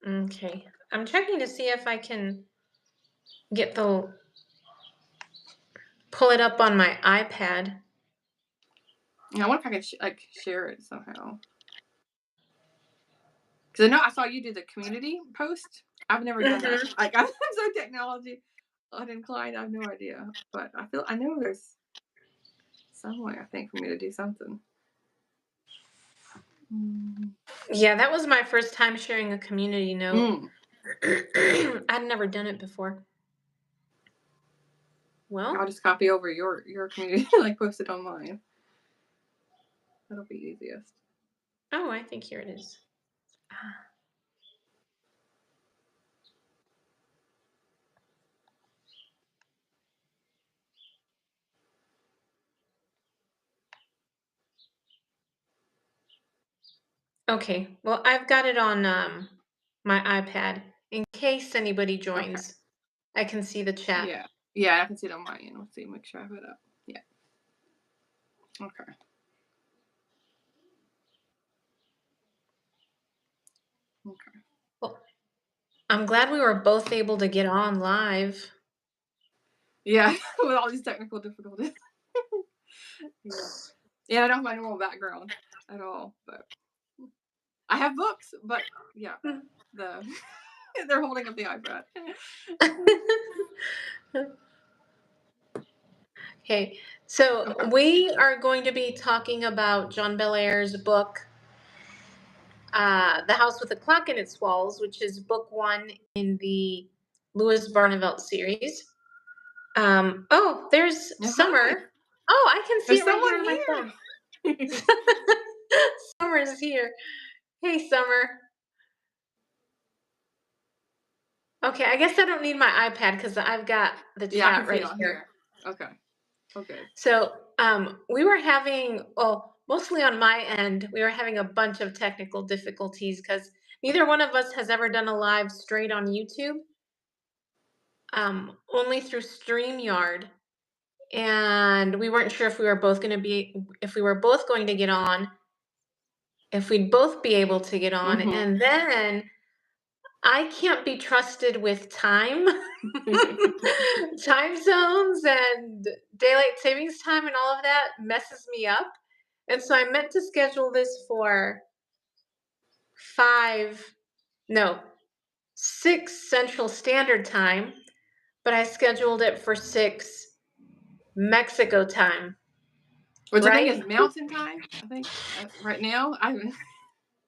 Okay. I'm checking to see if I can get the pull it up on my iPad. Yeah, I wonder if I can share it somehow. Because I know I saw you do the community post. I've never done that. Hmm. Like I'm so technology uninclined. I have no idea, but I know there's some way I think for me to do something. Mm. Yeah, that was my first time sharing a community note. Mm. I'd never done it before. I'll Well, just copy over your community, like post it on mine. That'll be easiest. oh, I think here it is. Ah, okay. Well, I've got it on my iPad in case anybody Okay. joins. I can see the chat. Yeah. Yeah, I can see it on my end. Let's see. Make sure I have it up. Yeah. Okay. Okay. Well, I'm glad we were both able to get on live. Yeah, with all these technical difficulties. Yeah. Yeah, I don't have my normal background at all, but I have books, but yeah, the they're holding up the iPad. Okay, so Okay. we are going to be talking about John Belair's book, The House with the Clock in Its Walls, which is book one in the Louis Barnevelt series. Oh, there's Yeah, hi. Summer. Oh, I can see There's it right here someone on my phone. here. Summer's here. Hey, Summer. Okay, I guess I don't need my iPad because I've got the Yeah, I can chat see it right on here. here. Okay. Oh, good. So, we were having, well, mostly on my end, we were having a bunch of technical difficulties because neither one of us has ever done a live straight on YouTube, only through StreamYard. And we weren't sure if we were both going to get on, if we'd both be able to get on. Mm-hmm. And then I can't be trusted with time, time zones and daylight savings time and all of that messes me up. And so I meant to schedule this for 5, no, 6 Central Standard Time, but I scheduled it for 6 Mexico time, Which I think right? is Mountain Time. I think right now.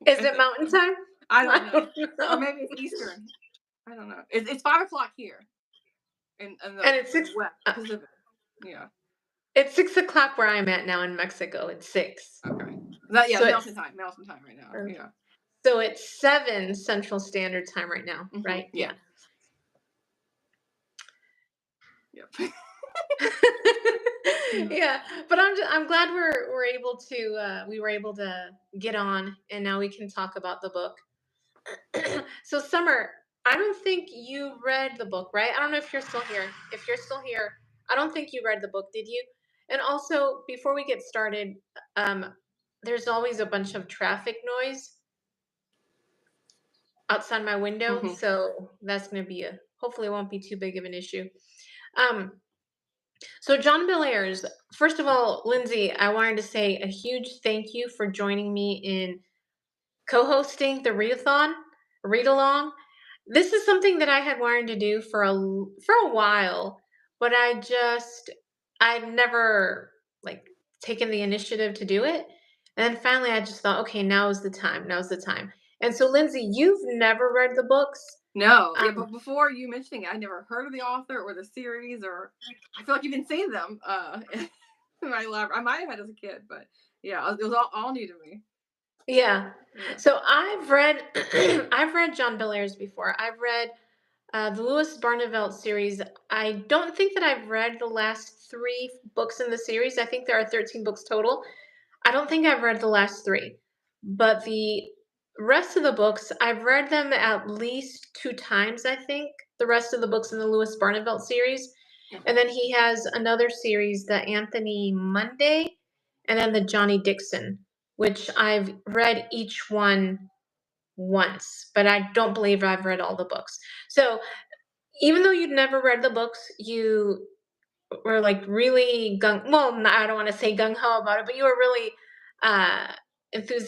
Is it Mountain time? I don't I know, don't or know. maybe it's Eastern. I don't know. It's 5 o'clock here in the And it's 6 West uh, Pacific. Yeah. it's 6 o'clock where I'm at now in Mexico. It's 6. Okay. That yeah, So it's Mountain Time right now. uh, Yeah. so it's 7 Central Standard Time right now, Mm-hmm. right? Yeah. Yeah. Yep. Yeah, but I'm glad we were able to get on and now we can talk about the book. So Summer, I don't think you read the book, right? I don't know if you're still here. If you're still here, I don't think you read the book, did you? And also, before we get started, um, there's always a bunch of traffic noise outside my window, Mm-hmm. so that's going to be a hopefully it won't be too big of an issue. Um, so John Belair's, first of all, Lindsay, I wanted to say a huge thank you for joining me in co-hosting the readathon, read along. This is something that I had wanted to do for a while, but I'd never like taken the initiative to do it. And then finally I just thought, okay, now's the time. Now's the time. And so Lindsay, you've never read the books. No, yeah, Um, but before you mentioning it, I never heard of the author or the series, or I feel like you've been seeing them. In my library. I might have had as a kid, but yeah, it was all new to me. yeah. Yeah. So I've read I've read John Belair's before. I've read the Louis Barnevelt series. I don't think that I've read the last 3 books in the series. I think there are 13 books total. I don't think I've read the last 3, but the rest of the books, I've read them at least 2 times, I think, the rest of the books in the Louis Barnevelt series. Okay. And then he has another series, the Anthony Monday, and then the Johnny Dixon, which I've read each one once, but I don't believe I've read all the books. So even though you'd never read the books, you were like really I don't want to say gung ho about it, but you were really uh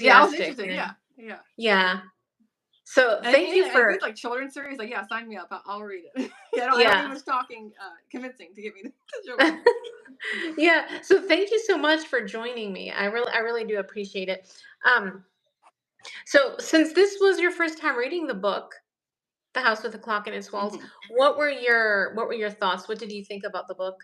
Yeah, I was enthusiastic interested. and Yeah, yeah. yeah. So And, thank you and a for good like children's series, like yeah, sign me up. I'll read it. Yeah, I don't need yeah. much talking, convincing to get me to join. Yeah. So thank you so much for joining me. I really do appreciate it. Um so since this was your first time reading the book, The House with the Clock in Its Walls, Hmm. what were your thoughts? What did you think about the book?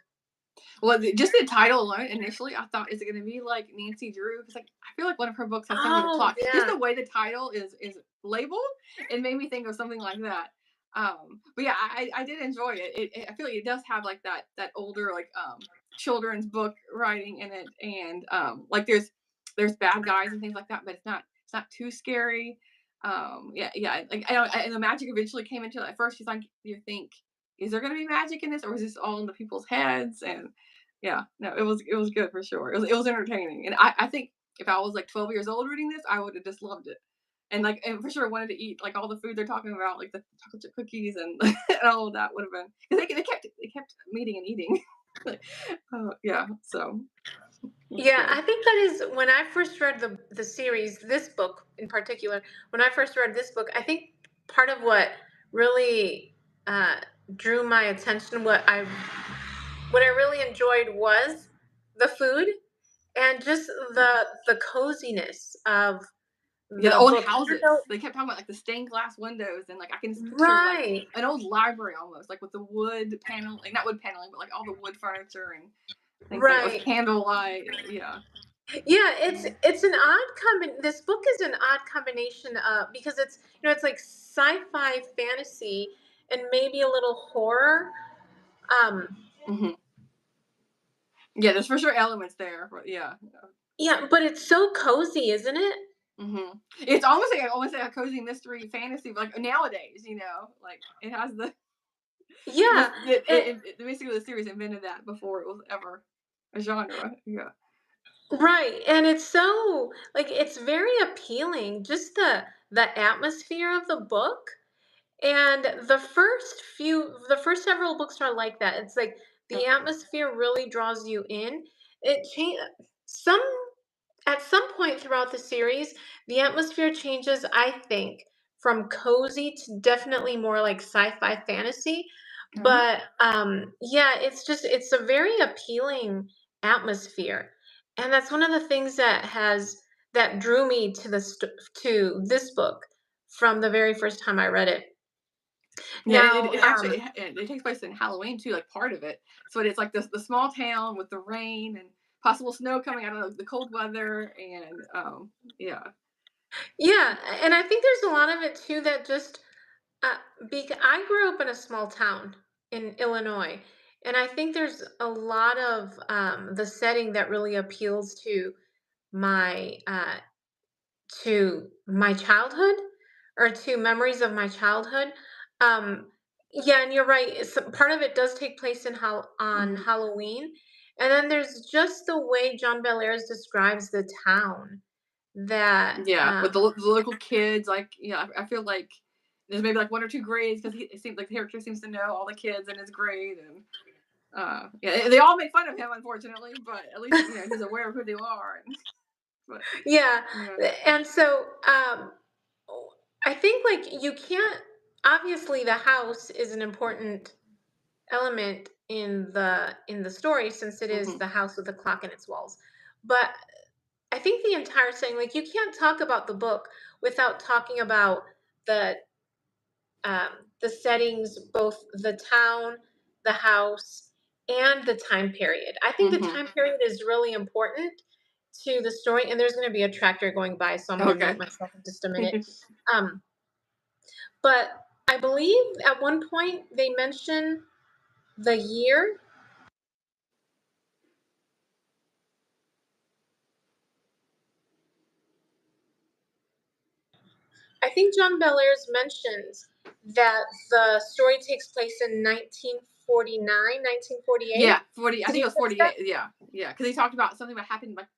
Well, just the title alone, initially, I thought, is it going to be like Nancy Drew? Because like I feel like one of her books has something with a Oh, clock. Just yeah. the way the title is labeled, it made me think of something like that. But yeah, I did enjoy it. I feel like it does have like that older like children's book writing in it, and like there's bad guys and things like that, but it's not too scary. Yeah, yeah. Like I know, and the magic eventually came into it. At first, she's like, you think, is there going to be magic in this, or is this all in the people's heads? And yeah, no, it was good for sure. It was entertaining, and I think if I was like 12 years old reading this, I would have just loved it, and like and for sure wanted to eat like all the food they're talking about, like the chocolate chip cookies and, and all of that would have been because they kept meeting and eating. Yeah, so it's Yeah, good. I think that is when I first read the series, this book in particular, when I first read this book, I think part of what really uh, drew my attention, what I really enjoyed was the food and just the coziness of Yeah, the the old book. Even houses. though, They kept talking about like the stained glass windows, and like I can just picture like right, an old library almost, like with the wood panel, like not wood paneling, but like all the wood furniture and things like that with right. candlelight. Yeah. Yeah, it's an this book is an odd combination of because it's like sci-fi fantasy and maybe a little horror. Um Hmm. Yeah, there's for sure elements there. Yeah. yeah, but it's so cozy, isn't it? Hmm. It's almost like a cozy mystery fantasy, like nowadays, like it has Yeah. And basically the series invented that before it was ever a genre. Yeah. right. And it's so like it's very appealing just the atmosphere of the book. And the first several books are like that. It's like the Okay. atmosphere really draws you in. It change some At some point throughout the series, the atmosphere changes, I think, from cozy to definitely more like sci-fi fantasy. Okay. But yeah, it's a very appealing atmosphere. And that's one of the things that drew me to this book from the very first time I read it. Yeah, Now, it actually it takes place in Halloween too, like part of it. So it's like the small town with the rain and possible snow coming out of the cold weather, and yeah, and I think there's a lot of it too that just I grew up in a small town in Illinois, and I think there's a lot of the setting that really appeals my uh, to my childhood or to memories of my childhood. Um, yeah, and you're right. Part of it does take place on hmm. Halloween, and then there's just the way John Belair describes the town that Yeah, with the local kids, like yeah, I feel like there's maybe like one or two grades because it seems like the character seems to know all the kids in his grade, and yeah, they all make fun of him unfortunately, but at least he's aware of who they are, and but yeah, yeah. and so I think like you can't obviously the house is an important element in the story since it is Hmm. the house with the clock in its walls. But I think the entire saying like you can't talk about the book without talking about the um, the settings, both the town, the house, and the time period. I think the Hmm. time period is really important to the story. And there's going to be a tractor going by, so I'm going to mute Okay. myself in just a minute. Um, but I believe at one point they mention the year. I think John Belair's mentions that the story takes place in 1949, 1948. Yeah, 40. I Did think he it was mention that? 48. Yeah, yeah, because he talked about something that happened like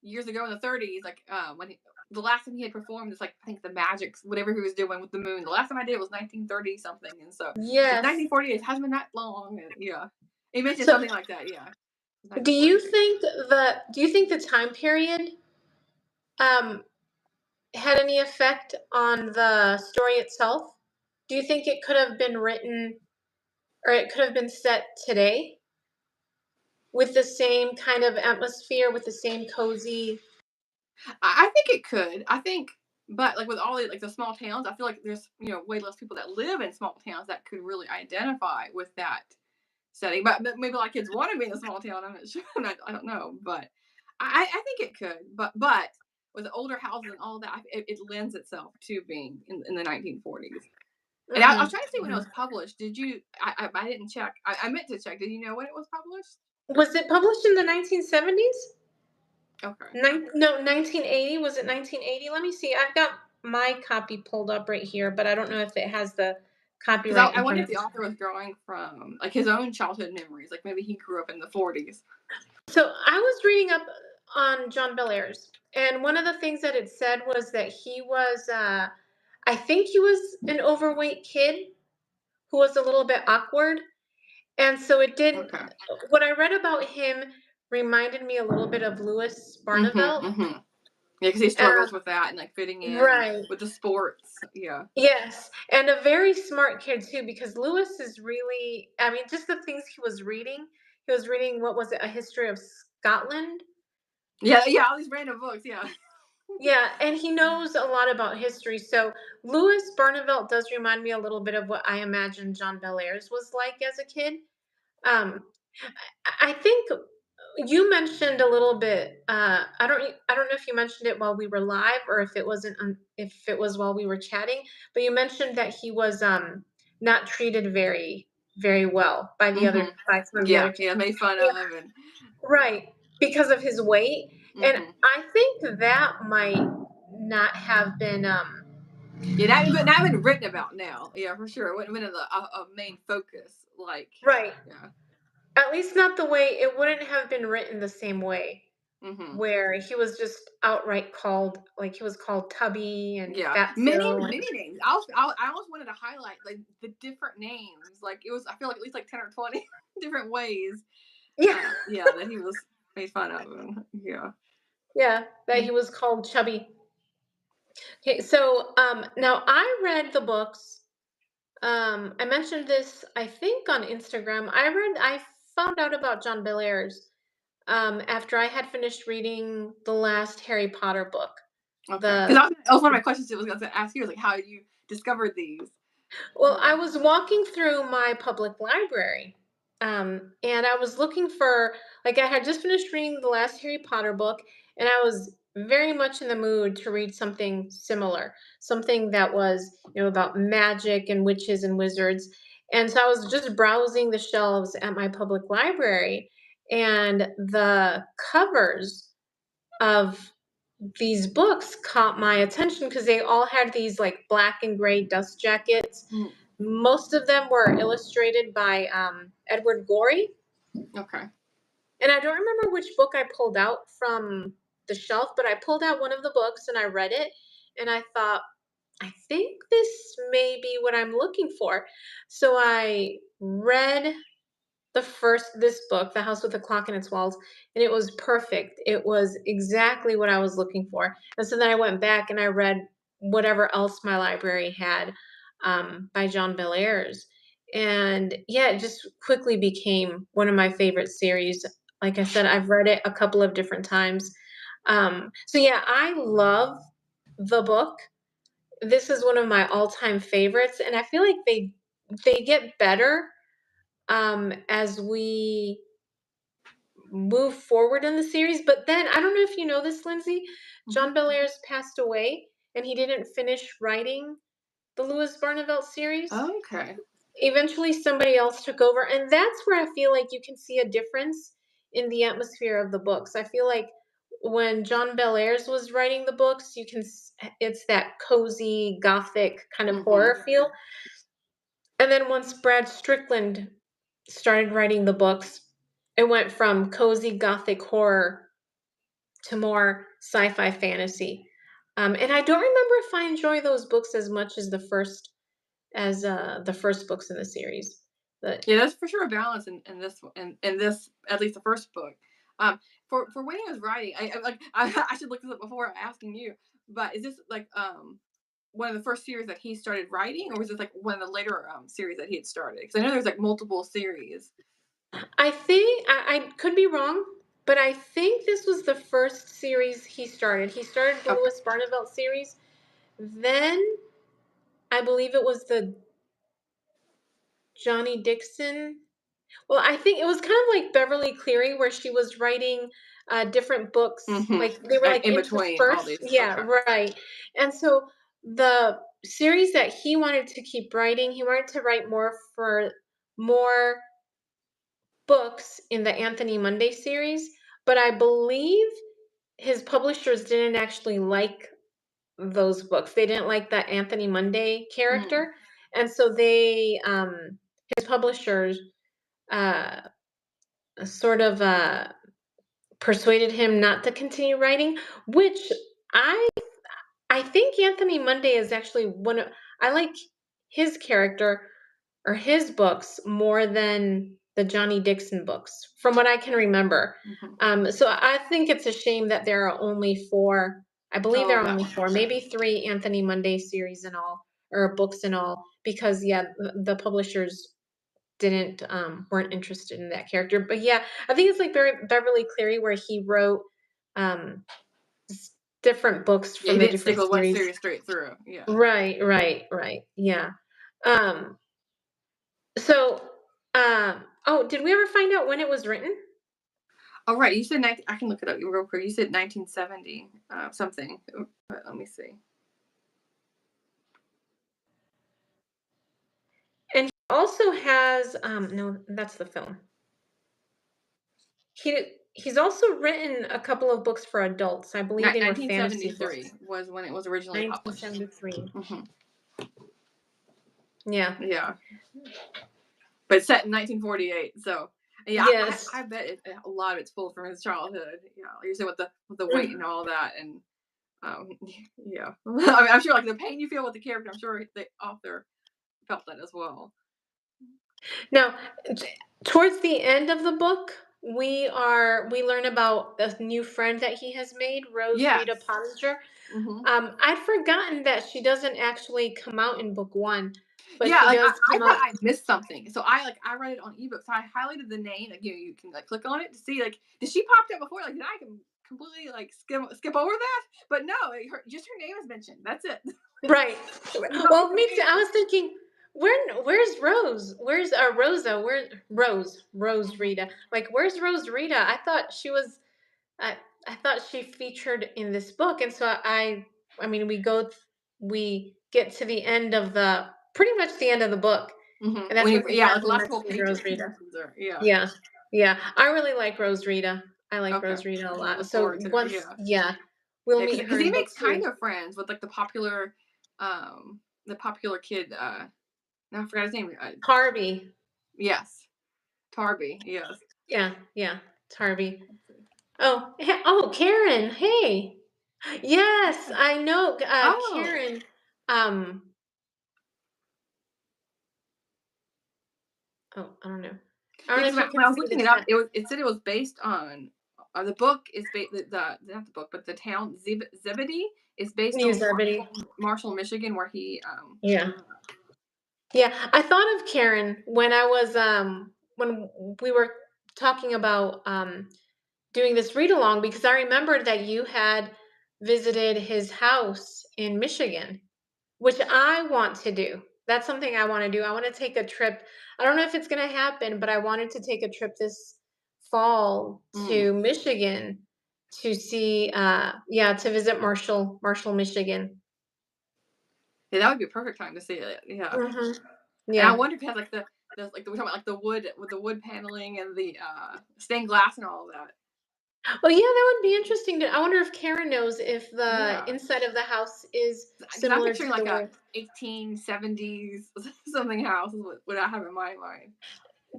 years ago in the 30s, like when the last time he had performed is like I think the Magic, whatever he was doing with the moon. The last time I did it was 1930 something, and so it's Yes. 1948. It hasn't been that long, and yeah, he mentioned So something like that. Yeah, do you 1948. think the time period um had any effect on the story itself? Do you think it could have been written or it could have been set today with the same kind of atmosphere, with the same cozy. I think it could. I think, but like with all the like the small towns, I feel like there's way less people that live in small towns that could really identify with that setting. But maybe like kids want to be in a small town. I'm not sure. I don't know, but I think it could. But with the older houses and all that, it lends itself to being in the 1940s. And I was Mhm, trying to see when it mhm. was published. Did you? I didn't check. I meant to check. Did you know when it was published? Was it published in the 1970s? Okay. No, 1980. Was it 1980? Let me see. I've got my copy pulled up right here, but I don't know if it has the Because copyright I in wonder front if of the me. author was drawing from like his own childhood memories. Like maybe he grew up in the 40s. So I was reading up on John Belair's, and one of the things that it said was that he was, I think he was an overweight kid who was a little bit awkward. And so it did, Okay. what I read about him reminded me a little bit of Louis Mhm. Barnevelt. Mhm. Yeah, because he Uh, struggles with that and like fitting in right. with the sports. Yeah. Yes. And a very smart kid too, because Louis is really, I mean, just the things he was reading, what was it, A History of Scotland? Yeah. Yeah. All these random books. Yeah. Yeah, and he knows a lot about history. So Louis Barnevelt does remind me a little bit of what I imagine John Belair's was like as a kid. Um, I think you mentioned a little bit. I don't know if you mentioned it while we were live or if it wasn't. If it was while we were chatting, but you mentioned that he was not treated very well Mhm. by some of the Yeah. other kids. Yeah. Made fun Yeah, of and. right, because of his weight, and Mhm. I think that might not have been. Yeah. That been written about now. Yeah, for sure. It wouldn't have been a main focus. Like. Right. Yeah. At least not the way it wouldn't have been written the same way. Mhm. Where he was just outright called, like, he was called Tubby and Yeah, Fatso and many names. I always wanted to highlight like the different names. Like it was, I feel like at least like 10 or 20 different ways. yeah, Yeah, that he was made fun of. And, yeah. yeah, that he was called Chubby. Okay, so, now I read the books, I mentioned this, I think, on Instagram. I found out about John Belair's, after I had finished reading the last Harry Potter book. Okay, because The that was one of my questions. I was going to ask you, was like, how you discovered these? Well, I Yeah. was walking through my public library, and I was looking for, like, I had just finished reading the last Harry Potter book, and I was very much in the mood to read something similar, something that was, about magic and witches and wizards. And so I was just browsing the shelves at my public library, and the covers of these books caught my attention because they all had these like black and gray dust jackets. Mm, Most of them were illustrated by Edward Gorey. okay. And I don't remember which book I pulled out from the shelf, but I pulled out one of the books and I read it. And I thought, I think this may be what I'm looking for. So I read this book, The House with the Clock in Its Walls, and it was perfect. It was exactly what I was looking for. And so then I went back and I read whatever else my library had, by John Belair's. And yeah, it just quickly became one of my favorite series. Like I said, I've read it a couple of different times. So yeah, I love the book. This is one of my all-time favorites, and I feel like they get better as we move forward in the series. But then I don't know if you know this, Lindsay. Mhm. John Belair's passed away, and he didn't finish writing the Louis Barnevelt series. Okay. Eventually, somebody else took over, and that's where I feel like you can see a difference in the atmosphere of the books. I feel like when John Belair's was writing the books, it's that cozy, gothic kind of Mhm. horror feel. And then once Brad Strickland started writing the books, it went from cozy gothic horror to more sci-fi fantasy. And I don't remember if I enjoy those books as much as the first books in the series. But Yeah, that's for sure a balance in this in this at least the first book. Um, for when he was writing, I like I should look this up before asking you. But is this like one of the first series that he started writing, or was this like one of the later series that he had started? Because I know there's like multiple series. I think I could be wrong, but I think this was the first series he started. He started the Okay. Louis Barnevelt series. Then I believe it was the Johnny Dixon. Well, I think it was kind of like Beverly Cleary, where she was writing different books. Mm-hmm. Like they were like In between all interspersed. these. Yeah, Okay. right. And so the series that he wanted to keep writing, he wanted to write more books in the Anthony Monday series. But I believe his publishers didn't actually like those books. They didn't like the Anthony Monday Mm. character, and so his publishers uh, sort of persuaded him not to continue writing. Which I I think Anthony Monday is actually one of I like his character or his books more than the Johnny Dixon books, from what I can remember. Mm-hmm. So I think it's a shame that there are only four. I believe there Oh, are that only one. four, maybe three Anthony Monday series in all, or books in all, because yeah, the publishers didn't weren't interested in that character. But yeah, I think it's like Beverly Cleary, where he wrote um, different books Yeah, from he the didn't stick different with one series. series straight through. Yeah. Right, right, right. Yeah. Um, so, oh, did we ever find out when it was written? Oh, right. You said 19, I can look it up real quick. You said 1970 something. Let me see. And he also has no, that's the film. He's also written a couple of books for adults. I believe they were fantasy books. 1973 was when it was originally published. 1973. Hmm. Yeah. Yeah, but set in 1948. So yeah, Yes. I bet a lot of it's pulled from his childhood. Yeah, like you said with the weight Mm. and all that, and um, yeah. I mean, I'm sure like the pain you feel with the character. I'm sure the author felt that as well. Now, towards the end of the book, we learn about a new friend that he has made, Rose Rita Yes. Pottinger. Hmm. I'd forgotten that she doesn't actually come out in book one, but Yeah, she like does I come thought out. I missed something. So I read it on ebook. So I highlighted the name. Like you can like click on it to see like did she popped up before? Like did I completely like skip over that? But no, just her name is mentioned. That's it. Right. No Well, me too. I information. was thinking, where's Rose? Where's Rosa? Where's Rose Mhm. Rita? Like, where's Rose Rita? I, I thought she featured in this book, and so I mean, we get to the end of the pretty much the end of the book, Mhm. and that's When when you he yeah, like the finally last couple mentions Rose pages, he Rita. mentions her. Yeah. Yeah, yeah. I really like Rose Rita. I like Okay. Rose Rita a We'll lot. look So forward to it. once, Yeah. yeah, we'll Yeah, meet her because he in makes book two. kind of friends with like um the popular kid now I forgot his name. Harvey. Yes. Tarby. Yes. Yeah, yeah. It's Harvey. Let's see. Oh, Karen. Hey. Yes, Yeah. I know. Oh. Karen. Um. Oh, I don't know. I don't Yeah, know because if you when can I was see the looking it up, chat. it said it was based on the book is based not the book, but the town Zebedee is based New on Zebedee. Marshall, Michigan, where he Yeah. grew up. Yeah. I thought of Karen when we were talking about doing this read along, because I remembered that you had visited his house in Michigan, which I want to do. That's something I want to do. I want to take a trip. I don't know if it's going to happen, but I wanted to take a trip this fall Mm. to Michigan to see yeah, to visit Marshall, Michigan. Yeah, that would be a perfect time to see it. Yeah, Mhm. and I Yeah. wonder if it has like the like we're talking about like the wood with the wood paneling and the stained glass and all of that. Well, yeah, that would be interesting I wonder if Karen knows if the Yeah, inside of the house is because I'm similar to picturing the like a way. 1870s something house is what I have in my mind.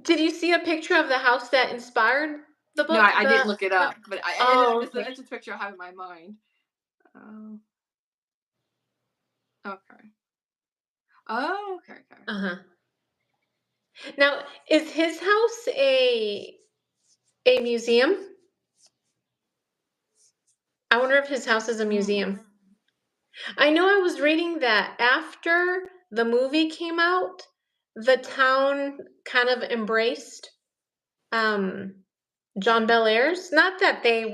Did you see a picture of the house that inspired the No, book? I didn't look it The up, but Oh, it's okay. just a picture I have in my mind. Oh. Okay. Oh, okay, okay. Uh-huh. Now, is his house a museum? I wonder if his house is a Mm. museum. I know I was reading that after the movie came out, the town kind of embraced um John Belair's. Not that, they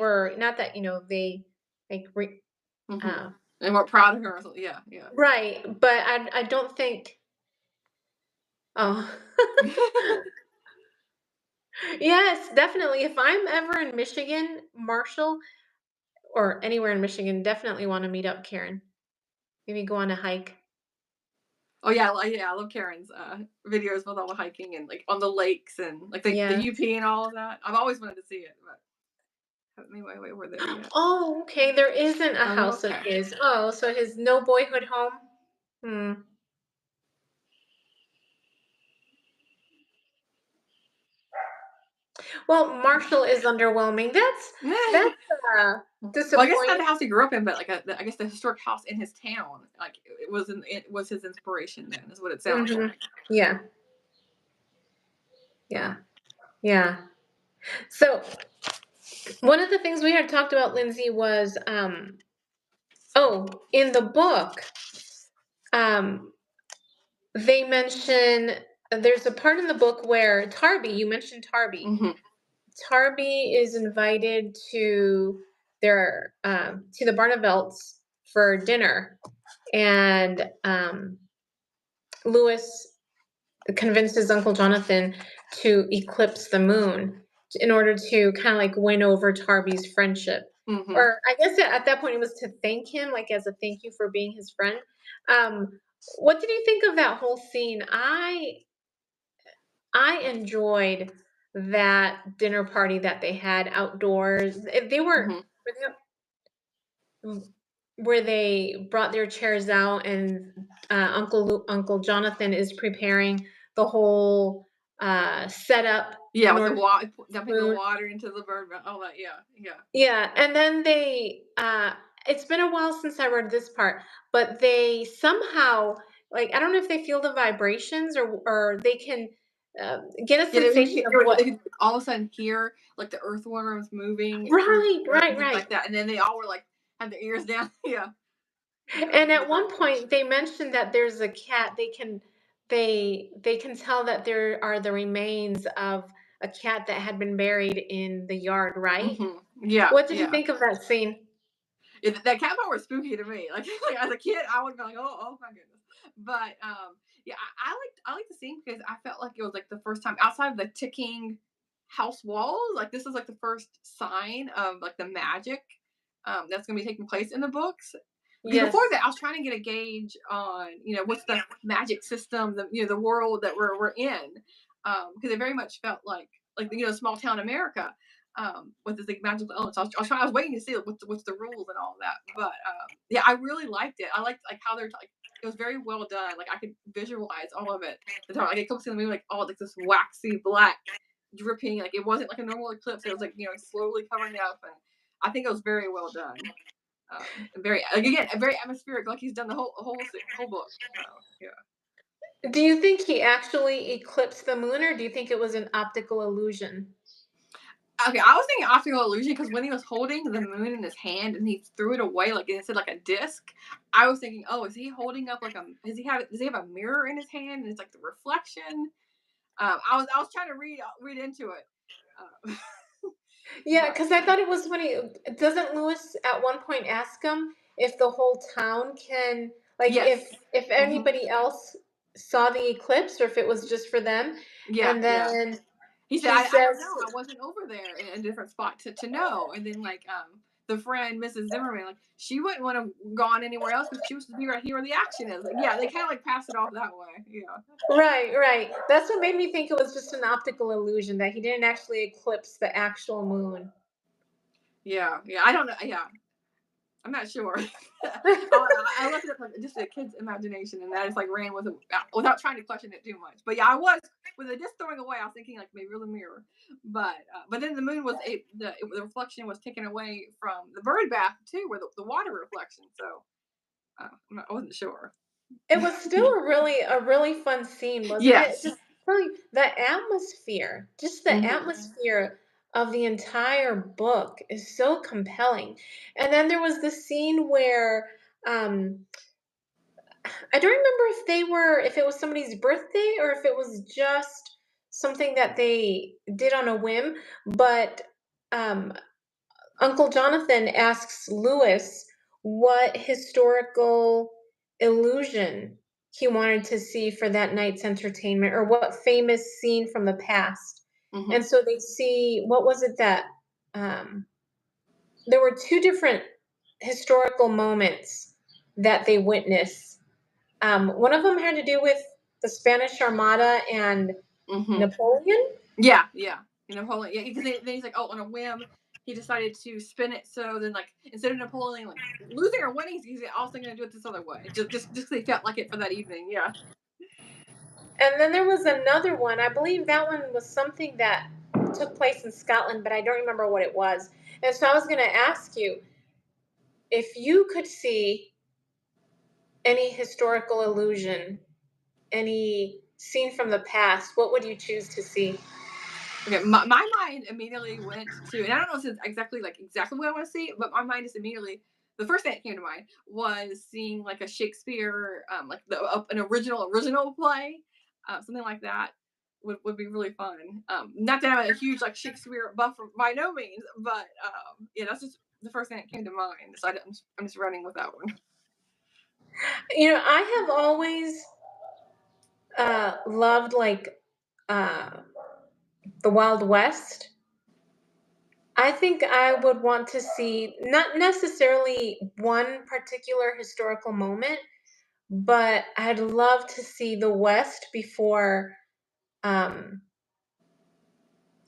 like Mhm. uh And we're proud of her. So yeah, yeah. right, but I don't think oh yes, definitely. If I'm ever in Michigan, Marshall, or anywhere in Michigan, definitely want to meet up Karen. Maybe go on a hike. Oh yeah, yeah, I love Karen's videos with all the hiking and like on the lakes and like the Yeah. UP and all of that. I've always wanted to see it, but haven't made my way over there yet. Oh, okay. There isn't a Oh, house of okay. his. Oh, so his no boyhood home. Hmm. Well, Marshall is underwhelming. That's Well, I guess not disappointing. the house he grew up in, but like I guess the historic house in his town, like it was his inspiration. Then is what it sounds Hmm. like. Yeah. Yeah. So, Yeah. So one of the things we had talked about, Lindsay, was oh, in the book, um, they mention there's a part in the book where Tarby, you mentioned Tarby. hmm Tarby is invited to the Barnevelts for dinner, and Lewis convinces Uncle Jonathan to eclipse the moon in order to kind of like win over Tarby's friendship. hmm Or I guess at that point it was to thank him, like as a thank you for being his friend. What did you think of that whole scene? I enjoyed that dinner party that they had outdoors. They hmm where they brought their chairs out, and Uncle Jonathan is preparing the whole setup Yeah, in with the order water, dumping the to water into the bird, all that. Yeah, yeah. yeah, and then it's been a while since I read this part, but they somehow, like, I don't know if they feel the vibrations, or they can get a Yeah, sensation of they what. could all of a sudden hear like the earthworms moving through Right, the earth right, and things right. like that, and then they all were like had their ears down. Yeah, yeah, And for the at bird one watch. point, they mentioned that there's a cat. They can tell that there are the remains of a cat that had been buried in the yard, right? Yeah, What did you yeah. think of that scene? That cat part was spooky to me. Like as a kid, I would be like, oh my goodness. But yeah, I liked the scene because I felt like it was like the first time outside of the ticking house walls. Like this is like the first sign of like the magic that's going to be taking place in the books. Because before Yes. that, I was trying to get a gauge on what's the magic system, the world that we're in, because it very much felt like small town America with this like magical elements. I was waiting to see like, what's the rules and all of that. But yeah, I really liked it. I liked like how they're like it was very well done. Like I could visualize all of it. The time like it comes in the movie like oh like this waxy black dripping like it wasn't like a normal eclipse. It was like slowly covering up and I think it was very well done. Very like again very atmospheric like he's done the whole book. So yeah. Do you think he actually eclipsed the moon, or do you think it was an optical illusion? Okay, I was thinking optical illusion because when he was holding the moon in his hand and he threw it away like it said like a disc, I was thinking, oh, is he holding up like a? Does he have a mirror in his hand and it's like the reflection? I was trying to read into it, uh, Yeah, but because I thought it was funny. Doesn't Lewis at one point ask him if the whole town can, like, yes, if hmm anybody else saw the eclipse, or if it was just for them? yeah, And yeah. then He said, he I don't says, know. I wasn't over there in a different spot to know. And then like the friend, Mrs. Zimmerman, like she wouldn't want to have gone anywhere else because she was to be right here where the action is. Like, yeah, they kind of like pass it off that way. Yeah. right, right. That's what made me think it was just an optical illusion, that he didn't actually eclipse the actual moon. Yeah. Yeah. I don't know. Yeah. I'm not sure. I left it up to just a kid's imagination, and I just like ran with it without trying to question it too much. But yeah, I was with it just throwing away. I was thinking like maybe the mirror, but then the moon was the reflection was taken away from the bird bath too, where the water reflection. So I wasn't sure. It was still a really fun scene, wasn't it? Yes. Just really the atmosphere, just the Hmm. atmosphere of the entire book is so compelling. And then there was the scene where um I don't remember if it was somebody's birthday or if it was just something that they did on a whim, but um Uncle Jonathan asks Lewis what historical illusion he wanted to see for that night's entertainment or what famous scene from the past. Hmm. And so they see what was it that um, there were two different historical moments that they witnessed. One of them had to do with the Spanish Armada and Hmm. Napoleon. Yeah, yeah. Napoleon, yeah, because then he's like, oh, on a whim, he decided to spin it so then like instead of Napoleon like losing or winning, he's also going to do it this other way, just 'cause he felt like it for that evening. Yeah. And then there was another one. I believe that one was something that took place in Scotland, but I don't remember what it was. And so I was going to ask you if you could see any historical illusion, any scene from the past, what would you choose to see? Okay, my mind immediately went to, and I don't know if it's exactly what I want to see, but my mind is immediately the first thing that came to mind was seeing like a Shakespeare, like an original play, something like that would be really fun. Not that I'm a huge like Shakespeare buff by no means, but yeah, that's just the first thing that came to mind. So I'm just running with that one. I have always loved like uh, the Wild West. I think I would want to see not necessarily one particular historical moment, but I'd love to see the West um,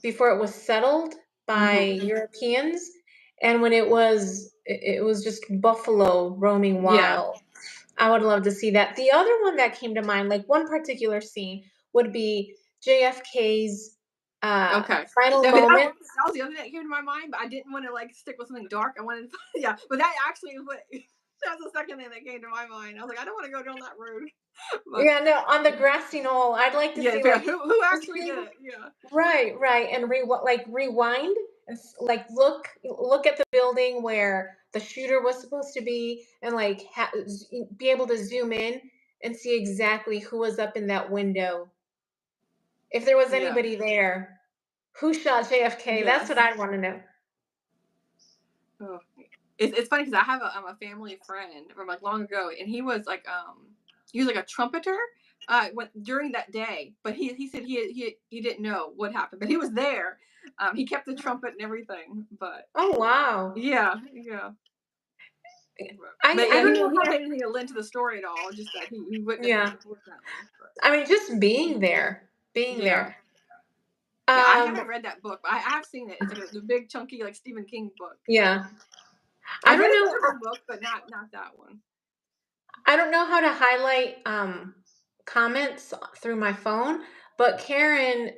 before it was settled by Hmm. Europeans, and when it was just buffalo roaming Yeah. wild. I would love to see that. The other one that came to mind, like one particular scene, would be JFK's Okay. final Okay, moments. that was the other thing that came to my mind, but I didn't want to like stick with something dark. I wanted, yeah, but that actually is what that was the second thing that came to my mind. I was like, I don't want to go down that road, but Yeah, no, on the grassy knoll, I'd like to yeah, see yeah, like who just actually did being it? Yeah, right, right, and rewind and like look at the building where the shooter was supposed to be, and like be able to zoom in and see exactly who was up in that window. If there was yeah, anybody there, who shot JFK? That's what yes. I want to know. Oh. It's funny because I have a family friend from like long ago, and he was like a trumpeter. When during that day, but he said he didn't know what happened, but he was there. He kept the trumpet and everything, but Oh wow. yeah, yeah. I But I yeah, he don't didn't know he didn't how. have anything to lend to the story at all, just that he witnessed it Yeah. unfortunately. But I mean, just being there, being yeah. there. Yeah, I Um, haven't read that book, but I have seen it. It's like the big chunky like Stephen King book. yeah. I I've read don't his know. other book, but not that one. I don't know how to highlight comments through my phone, but Karen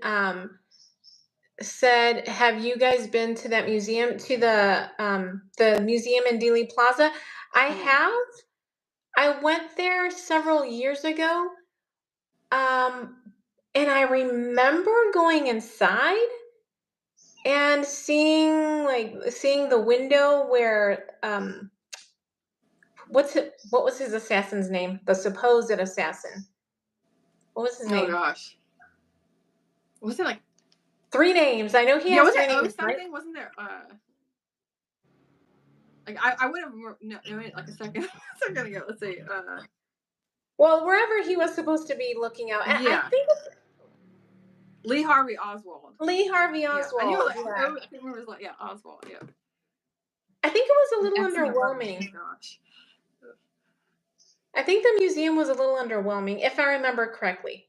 said, "Have you guys been to that museum? To the museum in Dealey Plaza?" I Mm. have. I went there several years ago, um, and I remember going inside and seeing the window where what was his assassin's name? The supposed assassin. What was his Oh name? gosh, was it like 3 names. I know he yeah? has Was it 3 O names, right? something? Wasn't there? Like I would have known it like a second a second ago. Let's see. Well, wherever he was supposed to be looking out. And I Yeah, think it's Lee Harvey Oswald. Lee Harvey Yeah, I knew it was Oswald, like yeah. O. I can't remember his like yeah Oswald. Yeah, I think it was a an little excellent writer. underwhelming. Gosh. I think the museum was a little underwhelming, if I remember correctly.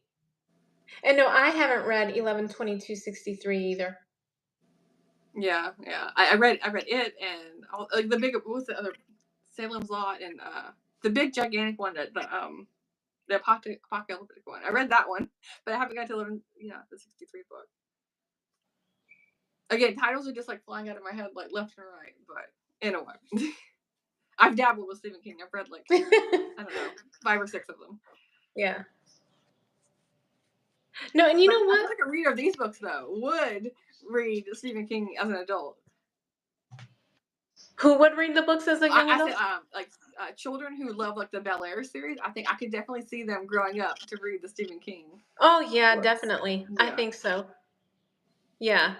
And no, I haven't read 11/22/63 either. Yeah, yeah. I read it and all, like the big what was the other Salem's Lot and the big gigantic one that the apocalyptic one. I read that one, but I haven't got to 11. Yeah, the 63 book. Again, titles are just like flying out of my head like left and right. But anyway, I've dabbled with Stephen King. I've read like, I don't know, 5 or 6 of them. Yeah. No, and you But know I what? feel like a reader of these books though would read Stephen King as an adult. Who would read the books as a young I said adult? like children who love like the Bel Air series. I think I could definitely see them growing up to read the Stephen King Oh yeah, books. definitely. I Yeah. think so. Yeah.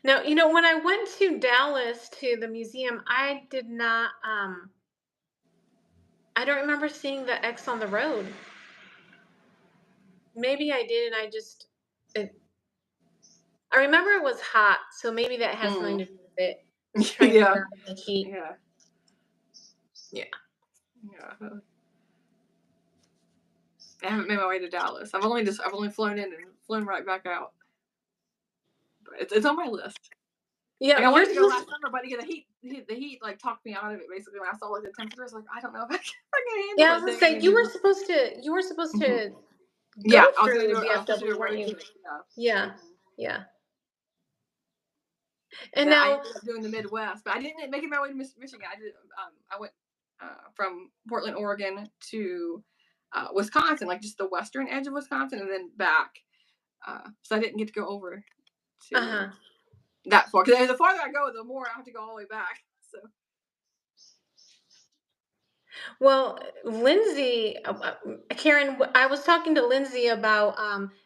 Now, you know, when I went to Dallas to the museum, I did not I don't remember seeing the X on the road. Maybe I did and I just it, I remember it was hot, so maybe that has something Mm. to do with it. Just trying to get Yeah. out of the heat. Yeah. Yeah. Yeah. I haven't made my way to Dallas. I've only flown in and flown right back out. But it's on my list. Yeah, Like I wanted yours to go was last summer, but again, the heat like talked me out of it. Basically, when I saw like the temperatures, like I don't know if I can yeah, handle I it. was gonna Then say again, you you were supposed Mhm. to Yeah, go I was through supposed to do DFW, a weren't road you? trip. Yeah. Yeah. Mhm. Yeah. And And I now ended up doing the Midwest, but I didn't make it my way to Michigan. I did. I went from Portland, Oregon to Wisconsin, like just the western edge of Wisconsin, and then back. So I didn't get to go over to uh-huh. that far. Because the farther I go, the more I have to go all the way back. So. Well, Lindsay, Karen, I was talking to Lindsay about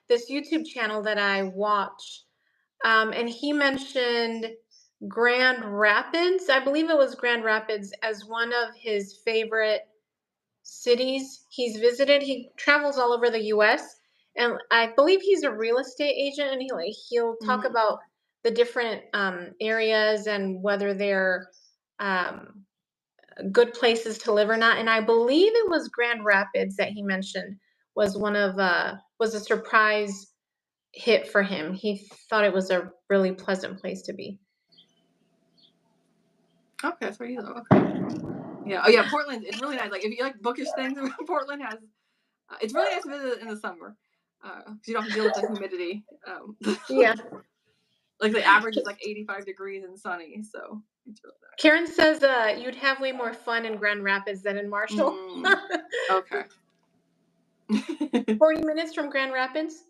this YouTube channel that I watch, and he mentioned Grand Rapids. I believe it was Grand Rapids as one of his favorite cities he's visited. He travels all over the U.S., and I believe he's a real estate agent, and he'll talk Mhm. about the different areas and whether they're um, good places to live or not. And I believe it was Grand Rapids that he mentioned was one of was a surprise hit for him. He thought it was a really pleasant place to be. Okay, that's where you live. Okay. Yeah. Oh yeah, Portland. It's really nice. Like if you like bookish things, Portland has. It's really nice to visit in the summer because you don't have to deal with the humidity. Yeah. Like the average is like 85 degrees and sunny, so it's really Karen says you'd have way more fun in Grand Rapids than in Marshall. nice. Okay. 40 minutes from Grand Rapids.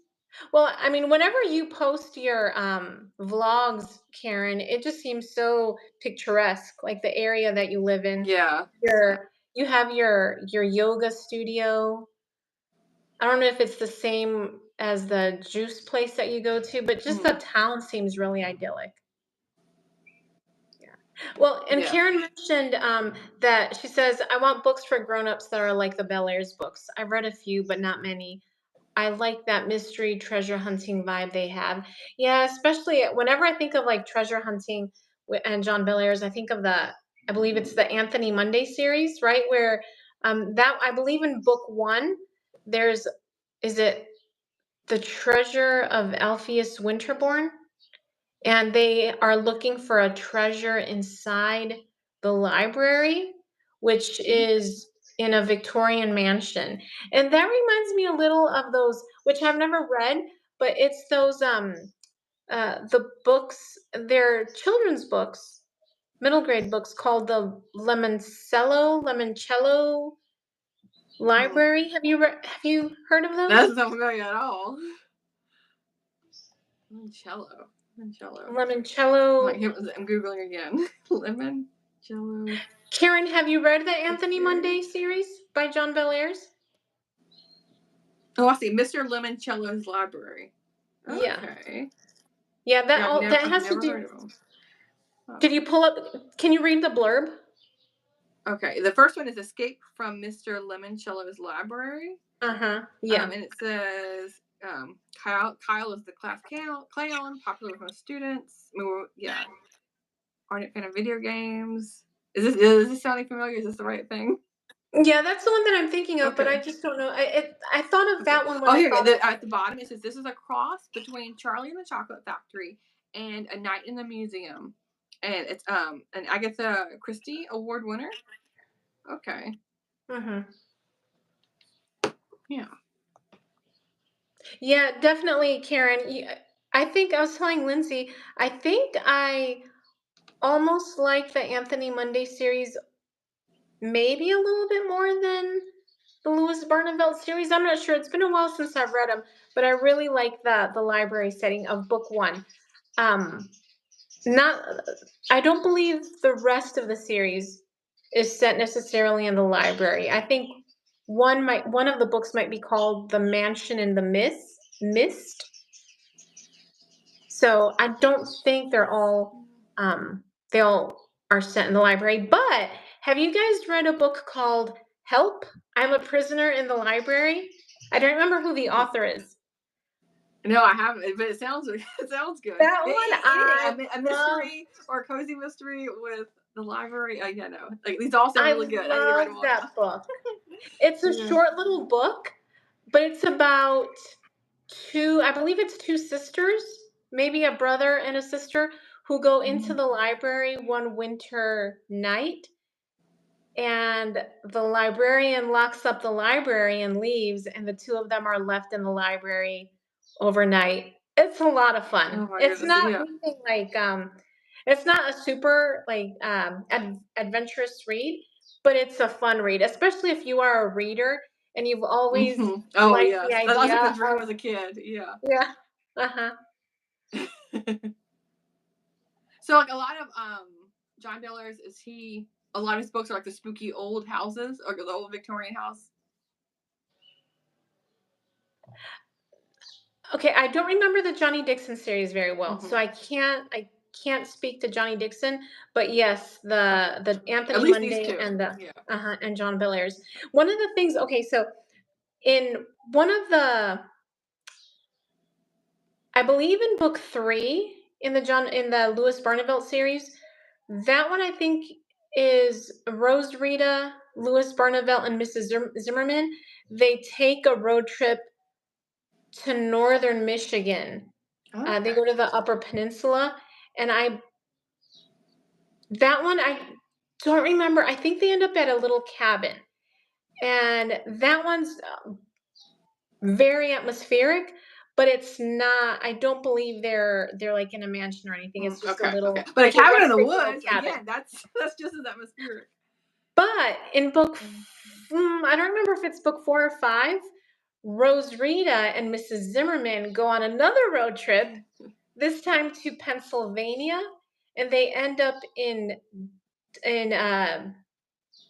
Well, I mean, whenever you post your vlogs, Karen, it just seems so picturesque, like the area that you live in. Yeah. You have your yoga studio. I don't know if it's the same as the juice place that you go to, but just the Mhm. town seems really idyllic. Yeah. Well, and Yeah. Karen mentioned that she says, I want books for grown-ups that are like the Bel Air's books. I've read a few, but not many. I like that mystery treasure hunting vibe they have. Yeah, especially whenever I think of like treasure hunting and John Bellairs, I think of I believe it's the Anthony Monday series, right? Where that I believe in book one, there's, is it the treasure of Alpheus Winterborn? And they are looking for a treasure inside the library, which is in a Victorian mansion. And that reminds me a little of those, which I've never read, but it's those the books, they're children's books, middle grade books called the Lemoncello Mhm. Library. Have you heard of those? That's not familiar at all. Limoncello. Limoncello. Lemoncello. I'm googling again. Limoncello. Karen, have you read the Anthony Monday series by John Bellairs? Oh, I see. Mr. Limoncello's Library. Yeah. Okay. Yeah, Yeah, that I've has to never do. heard of them. Oh. Did you pull up, can you read the blurb? Okay, the first one is Escape from Mr. Limoncello's Library. Uh-huh. Yeah. And it says Kyle is the class clown, popular with most students. Yeah, ardent fan of video games. Is this sounding familiar? Is this the right thing? Yeah, that's the one that I'm thinking of, but I Okay. just don't know. I thought of Okay. that one when Oh, I here thought of at the bottom it says this is a cross between Charlie and the Chocolate Factory and A Night in the Museum, and it's an Agatha Christie Award winner. Okay. Mhm. Yeah. Yeah, definitely, Karen. I think I was telling Lindsay, I think I almost like the Anthony Monday series, maybe a little bit more than the Louis Barneveld series. I'm not sure. It's been a while since I've read them, but I really like the library setting of book one. Um, not, I don't believe the rest of the series is set necessarily in the library. I think one of the books might be called The Mansion in the Mist. So I don't think they all are set in the library. But have you guys read a book called Help? I'm a Prisoner in the Library? I don't remember who the author is. No, I haven't, but it sounds it sounds good. That one I Anything, a love. mystery or a cozy mystery with the library. Yeah, no, like these all sound I really good. I need to write them love all that down. book. It's a Yeah. short little book, but it's about I believe it's two sisters, maybe a brother and a sister, who go into Mhm. the library one winter night, and the librarian locks up the library and leaves, and the two of them are left in the library overnight. It's a lot of fun. Oh my It's goodness. not Yeah. anything like it's not a super like adventurous read, but it's a fun read, especially if you are a reader and you've always Oh liked the yes, that was like idea the dream of as a kid. Yeah. yeah. Uh-huh. So like a lot of John Bellairs, is he a lot of his books are like the spooky old houses or the old Victorian house? Okay, I don't remember the Johnny Dixon series very well, so Hmm. I can't speak to Johnny Dixon, but yes, Okay. the At Anthony least these Monday two. and the Yeah. and John Bellairs. One of the things, okay, so in one of the I believe in book 3 in the Louis Barnevelt series, that one I think is Rose Rita, Louis Barnevelt, and Mrs. Zimmerman. They take a road trip to northern Michigan. They Okay. go to the Upper Peninsula, and that one I don't remember. I think they end up at a little cabin, and that one's very atmospheric, but it's not. I don't believe they're like in a mansion or anything. It's just a Okay. Okay. little But a like a cabin in the rustic little woods cabin. again. That's just as atmospheric. But in Mm. I don't remember if it's book 4 or 5. Rose Rita and Mrs. Zimmerman go on another road trip, this time to Pennsylvania, and they end up in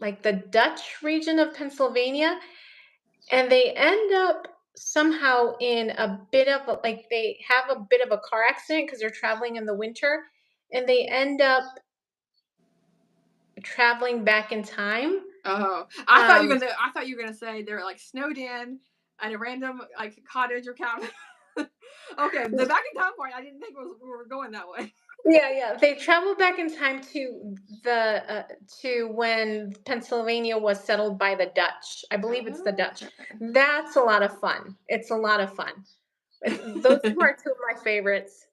like the Dutch region of Pennsylvania, and they end up somehow in a bit of like they have a bit of a car accident because they're traveling in the winter, and they end up traveling back in time. Oh, Um, I thought you were gonna say they're like snowed in at a random like cottage or cabin. Okay, the back in time part, I didn't think we were going that way. yeah, yeah, they travel back in time to when Pennsylvania was settled by the Dutch. I believe it's the Dutch. Okay. That's a lot of fun. It's a lot of fun. Those two are two of my favorites.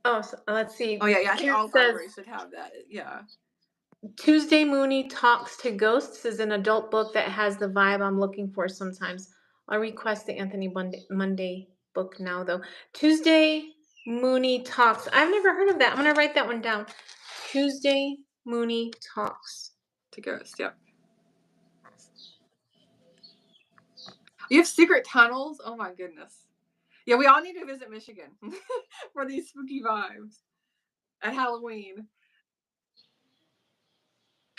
Oh, let's Oh see. yeah, yeah. I think Karen all says libraries should have that. Yeah. Tuesday Mooney Talks to Ghosts is an adult book that has the vibe I'm looking for sometimes. I'll request the Anthony Monday book now, though. Tuesday Mooney Talks. I've never heard of that. I'm going to write that one down. Tuesday Mooney Talks. To Ghost. Yep. You have secret tunnels. Oh my goodness. Yeah, we all need to visit Michigan for these spooky vibes at Halloween.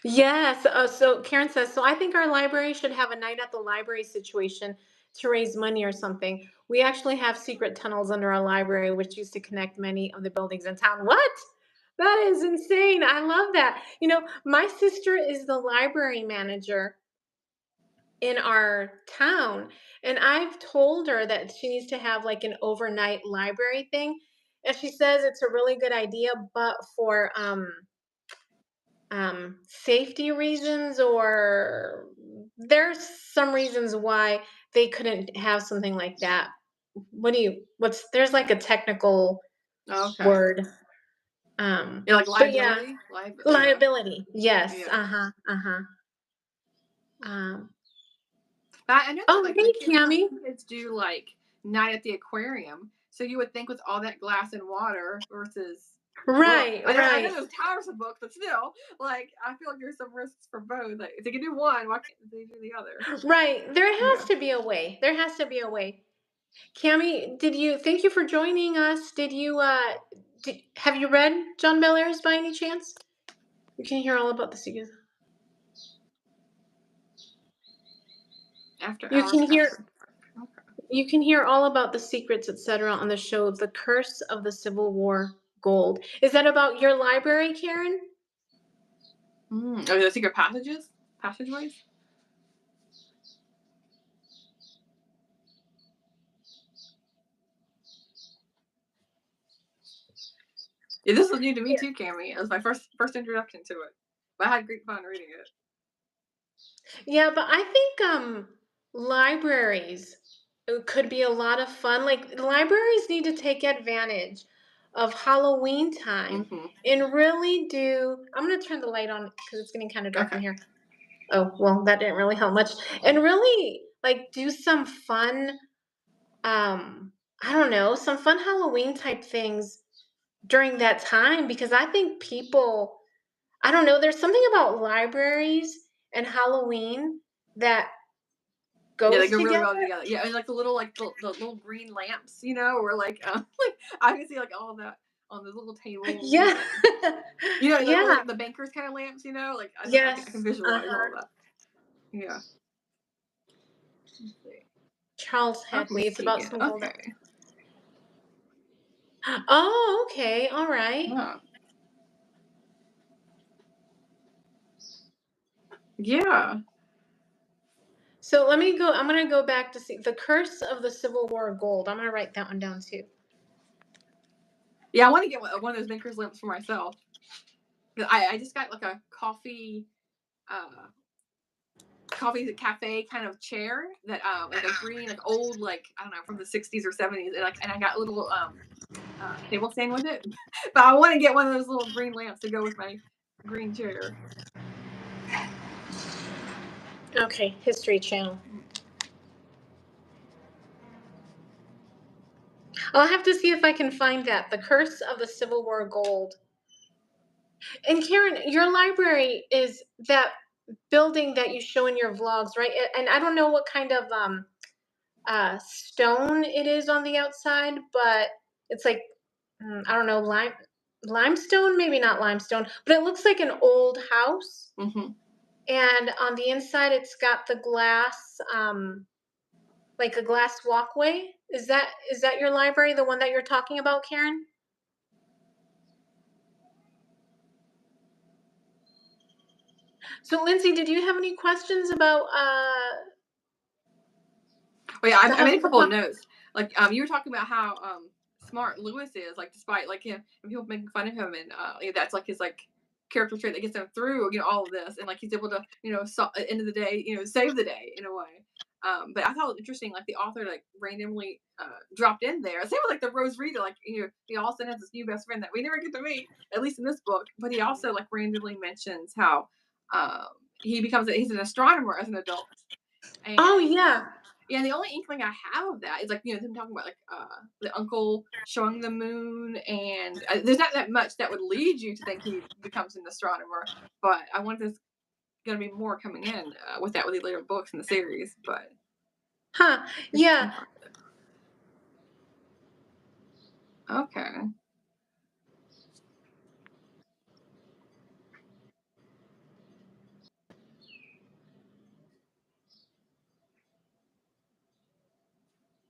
Yes. So Karen says, so I think our library should have a night at the library situation to raise money or something. We actually have secret tunnels under our library, which used to connect many of the buildings in town. What? That is insane. I love that. My sister is the library manager in our town, and I've told her that she needs to have like an overnight library thing. And she says it's a really good idea, but for safety reasons, or there's some reasons why they couldn't have something like that. What's there's like a technical Okay. word. Yeah, like But yeah, liability. Yeah. liability. Yes. Yeah. Uh-huh. Uh-huh. Um, But I know that oh, like hey, the kids, some Cammy. kids do like night at the aquarium. So you would think with all that glass and water versus well, Right, I know right. there's towers of books, but still, like I feel like there's some risks for both. Like, if they can do one, why can't they do the other? Right. There has Yeah. to be a way. There has to be a way. Cami, thank you for joining us. Have you read John Bellairs by any chance? You can hear all about the secrets. After You hours, can after hear dark. Okay. you can hear all about the secrets, etc. on the show The Curse of the Civil War Gold. Is that about your library, Karen? Oh, the secret passageways. Yeah, this was new to me Yeah. too, Cammy. It was my first introduction to it, but I had great fun reading it. Yeah, but I think libraries could be a lot of fun. Like libraries need to take advantage of Halloween time Mm-hmm. and really do. I'm gonna turn the light on because it's getting kind of dark in Okay. here. Oh, well, that didn't really help much. And really like do some fun I don't know, some fun Halloween type things during that time because I think people I don't know, there's something about libraries and Halloween that Yeah, they goes go really together. well together. Yeah, and like the little green lamps, or like like I can see like all of that on those little tables, Yeah. the little Yeah. like the bankers kind of lamps, like I can Yes. visualize all Uh-huh. of that. Yeah. Let's see. Charles Okay, Hadley. It's about Keegan. some gold. Okay. Oh, okay. All right. Huh. Yeah. So I'm gonna go back to see The Curse of the Civil War Gold. I'm gonna write that one down too. Yeah, I want to get one of those bankers lamps for myself. I just got like a uh coffee cafe kind of chair that like a green like old like I don't know from the 60s or 70s and I got a little table stand with it. But I want to get one of those little green lamps to go with my green chair. Okay, History Channel. I'll have to see if I can find that. The Curse of the Civil War Gold. And Karen, your library is that building that you show in your vlogs, right? And I don't know what kind of stone it is on the outside, but it's like I don't know, limestone, maybe not limestone, but it looks like an old house. Mm-hmm. And on the inside, it's got the glass, like a glass walkway. Is that your library, the one that you're talking about, Karen? So, Lindsay, did you have any questions about Oh yeah, the I made a couple of Hufflepuff? notes. Like you were talking about how smart Lewis is. Like despite like him and people making fun of him, and that's like his like character trait that gets him through all of this, and like he's able to at the end of the day save the day in a way. But I thought it was interesting, like the author like randomly dropped in there. Same with like the Rose Reader, like he all of a sudden has this new best friend that we never get to meet, at least in this book. But he also like randomly mentions how um, he's an astronomer as an adult, Oh and yeah. yeah, the only inkling I have of that is like them talking about like the uncle showing the moon, and there's not that much that would lead you to think he becomes an astronomer. But I wonder if there's gonna be more coming in with that with the later books in the series. But Huh. if you Yeah. can find it, okay,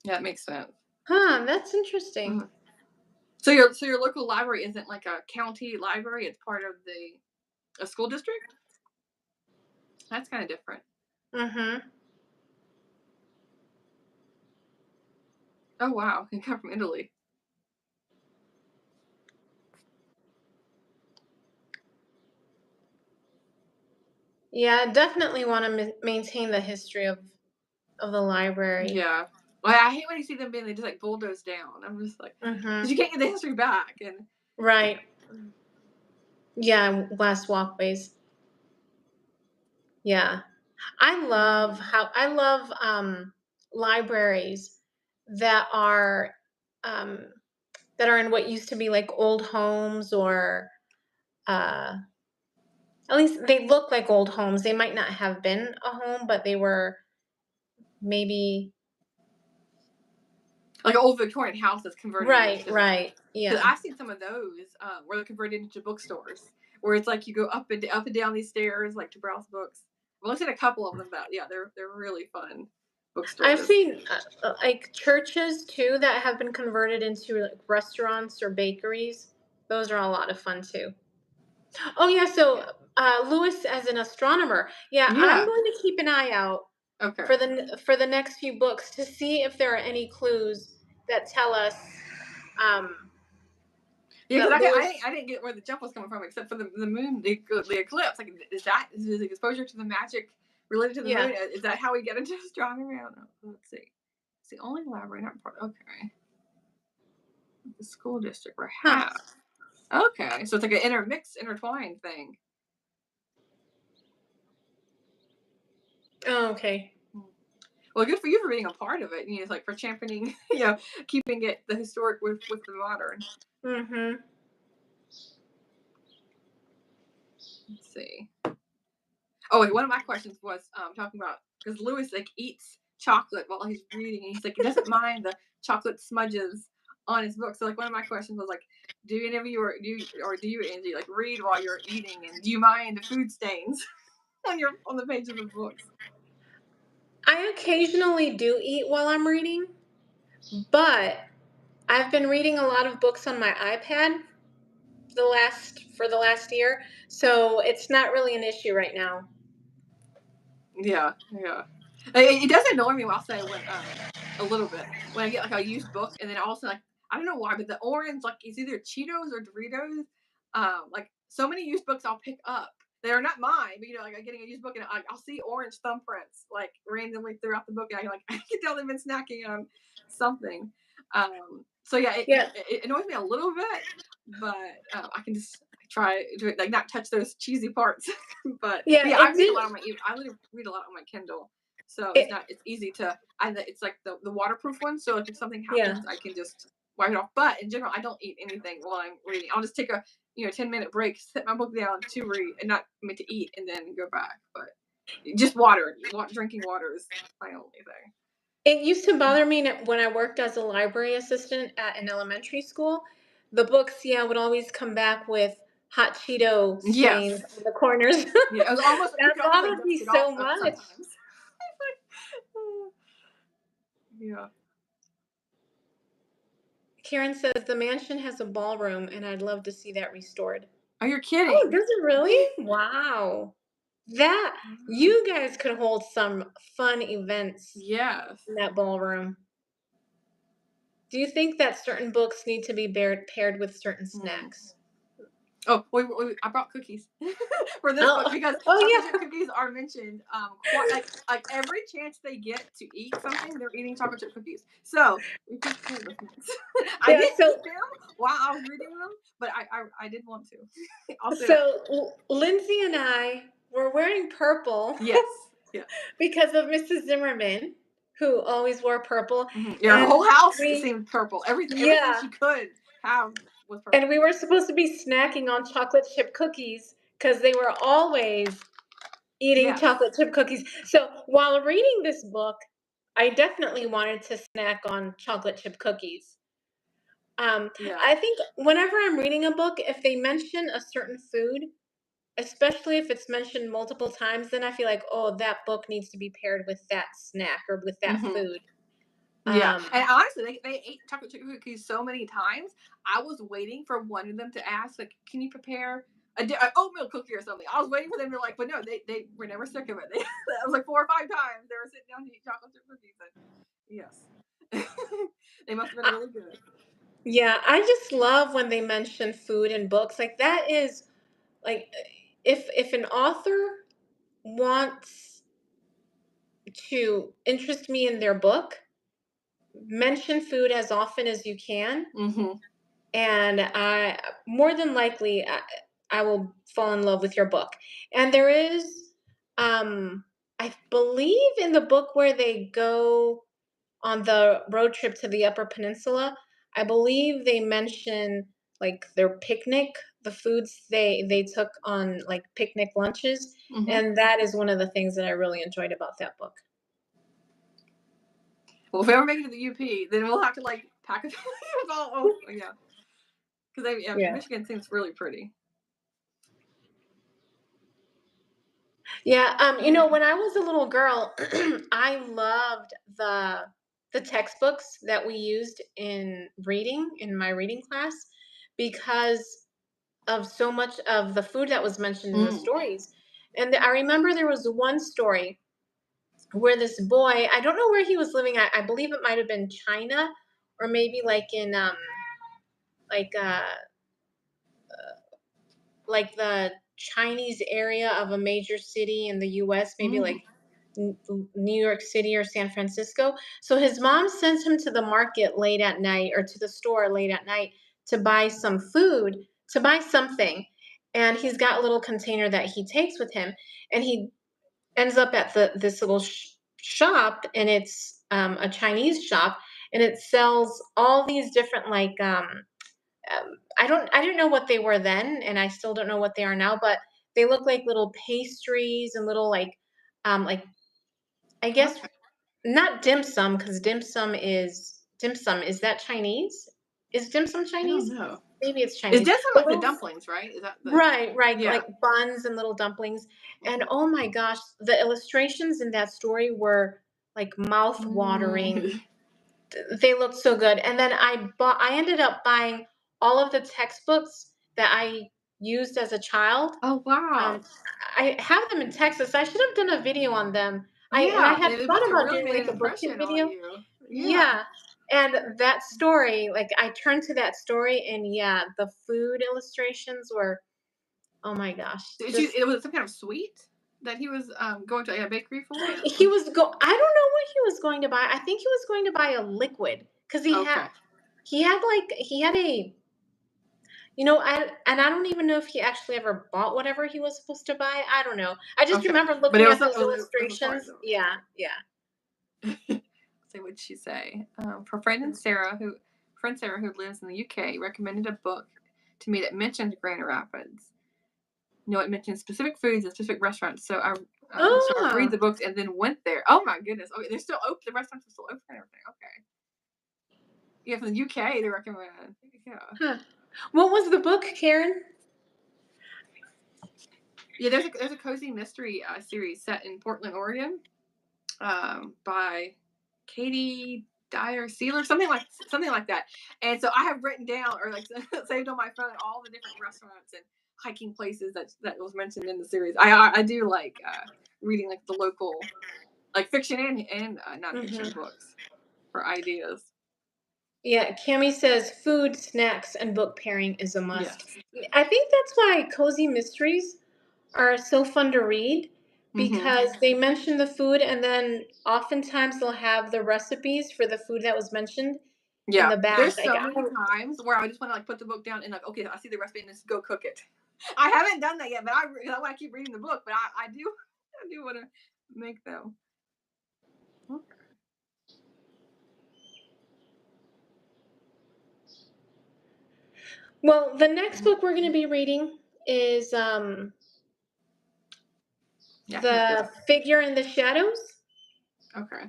yeah, that makes sense. Huh. That's interesting. Mm. So your local library isn't like a county library; it's part of a school district. That's kind of different. Mm-hmm. Oh wow, you come from Italy. Yeah, definitely want to maintain the history of the library. Yeah. Well, I hate when you see them being they just like bulldozed down. I'm just like, because Mm-hmm. you can't get the history back. And Right. Yeah, glass walkways. Yeah. I love libraries that are um, that are in what used to be like old homes, or uh, at least they look like old homes. They might not have been a home, but they were maybe. Like an old Victorian house that's converted Right, into. right, Because yeah. I've seen some of those where they're converted into bookstores, where it's like you go up and down these stairs like to browse books. Well, I've seen a couple of them that yeah, they're really fun I've bookstores. seen like churches too that have been converted into like restaurants or bakeries. Those are a lot of fun too. Oh yeah, so Yeah. Lewis as an astronomer. Yeah, I'm Yeah. going to keep an eye out Okay. for the next few books to see if there are any clues that tell us um, Yeah, because that I Lewis. didn't get where the jump was coming from, except for the moon, the eclipse. Like, is the exposure to the magic related to the Yeah. moon? Is that how we get into astronomy? I don't know. Let's see. It's the only library not part. Okay, the school district where Huh. half. Okay, so it's like an intertwined thing. Oh, okay. Hmm. Well, good for you for being a part of it. You know, it's like for championing, you know, keeping it the historic with the modern. Mm-hmm. Let's see. Oh, wait, one of my questions was talking about because Lewis like eats chocolate while he's reading, and he's like he doesn't mind the chocolate smudges on his book. So like one of my questions was like, do any of you do you Angie like read while you're eating, and do you mind the food stains on the page of the books? I occasionally do eat while I'm reading, but I've been reading a lot of books on my iPad for the last year, so it's not really an issue right now. Yeah, yeah. It does annoy me. I'll say when a little bit when I get like a used book, and then also like I don't know why, but the orange like it's either Cheetos or Doritos. Like so many used books I'll pick up. They are not mine, but you know, like I'm getting a used book and I'll see orange thumbprints like randomly throughout the book, and I like I can tell they've been snacking on something. So yeah, Yeah, it annoys me a little bit, but I can just try to like not touch those cheesy parts. But yeah, yeah, I it read a did. lot on my I literally read a lot on my Kindle, so It, it's easy to it's like the waterproof one. So like if something yeah. happens, I can just wipe it off. But in general, I don't eat anything while I'm reading. I'll just take a 10-minute break, set my book down to read, and not meant to eat, and then go back. But just water, drinking water is my only thing. It used to bother me when I worked as a library assistant at an elementary school. The books, yeah, would always come back with hot Cheeto stains Yes, on the corners. yeah, it was almost you That could almost like bothered me dust it off so much. sometimes. Yeah. Karen says the mansion has a ballroom, and I'd love to see that restored. Oh, you're Oh, kidding. does it really? Wow. That Wow. you guys could hold some fun events Yes. in that ballroom. Do you think that certain books need to be paired with certain Hmm. snacks? Oh, wait, I brought cookies for this book Oh, because oh chocolate chip yeah. cookies are mentioned quite like every chance they get to eat something, they're eating chocolate chip cookies. So we just played with this. I Yeah, didn't eat them while I was reading them, but I did want to. I'll say that. Lindsay and I were wearing purple Yes, yes. because of Mrs. Zimmerman, who always wore purple, Your and whole house we seemed purple. Everything yeah, she could have was and we purple. were supposed to be snacking on chocolate chip cookies because they were always eating Yes. chocolate chip cookies. So while reading this book, I definitely wanted to snack on chocolate chip cookies. Yeah. I think whenever I'm reading a book, if they mention a certain food, especially if it's mentioned multiple times, then I feel like, oh, that book needs to be paired with that snack or with that Hmm. food. Yeah, Um, and honestly, they ate chocolate chip cookies so many times. I was waiting for one of them to ask, like, "Can you prepare a oatmeal cookie or something?" I was waiting for them to like, but no, they were never sick of it. That was like 4 or 5 times they were sitting down to eat chocolate chip cookies. And yes, they must have been I, really good. yeah, I just love when they mention food in books. Like that is like if an author wants to interest me in their book, mention food as often as you can, Hmm. and I more than likely I will fall in love with your book. And there is, I believe, in the book where they go on the road trip to the Upper Peninsula, I believe they mention like their picnic, the foods they took on like picnic lunches, Hmm. and that is one of the things that I really enjoyed about that book. Well, if we ever make it to the UP, then we'll have to like pack a oh, yeah, because yeah, Yeah. Michigan seems really pretty. Yeah, when I was a little girl, I loved the textbooks that we used in reading in my reading class because of so much of the food that was mentioned in the Mm. stories. And I remember there was one story where this boy, I don't know where he was living. I believe it might have been China or maybe like in like uh like the Chinese area of a major city in the US, maybe Mm. like New York City or San Francisco. So his mom sends him to the market late at night or to the store late at night to buy some food, to buy something. And he's got a little container that he takes with him. And he ends up at this little shop, and it's a Chinese shop, and it sells all these different I don't know what they were then, and I still don't know what they are now, but they look like little pastries and little like I guess Okay. not dim sum because dim sum. Is that Chinese? Is dim sum I don't Chinese? know. Maybe it's Is Chinese. that some But like the little dumplings, right? Is that the right, right, yeah? like buns and little dumplings. And Mhm. oh my gosh, the illustrations in that story were like mouth watering. Mm. They looked so good. And then I ended up buying all of the textbooks that I used as a child. Oh Um, wow. I have them in Texas. I should have done a video on them. I Yeah, had the thought books have about really doing made like an a book tip impression on video. you. Yeah. Yeah. And that story, like I turned to that story and yeah, the food illustrations were, oh my gosh, Did you? just It was some kind of sweet that he was going to a bakery for. I don't know what he was going to buy. I think he was going to buy a liquid because Okay. he had a I don't even know if he actually ever bought whatever he was supposed to buy. I don't know. I just Okay. remember But it looking was at it those was a part of illustrations. Yeah, yeah. say what'd she say? For friend Sarah who lives in the UK recommended a book to me that mentioned Grand Rapids. It mentioned specific foods and specific restaurants. So I read Oh, the books and then went there. Oh my goodness. Okay, they're still open. The restaurants are still open and everything. Okay. Yeah, from the UK they recommend. Yeah. huh. What was the book, Karen? Yeah, there's a cozy mystery series set in Portland, Oregon, by Katie Dyer Sealer, something like that. And so I have written down or like saved on my phone all the different restaurants and hiking places that was mentioned in the series. I do like reading like the local like fiction and nonfiction Hmm. books for ideas. Yeah, Cami says food, snacks, and book pairing is a must. Yes. I think that's why cozy mysteries are so fun to read Hmm. because they mention the food and then oftentimes they'll have the recipes for the food that was mentioned in Yeah. the back. There's so many times where I just want to like put the book down and like, okay, I see the recipe and just go cook it. I haven't done that yet, but I want to keep reading the book, but I do I do want to make them. Okay. Well, the next book we're going to be reading is Yeah, I think The Figure in the Shadows. okay.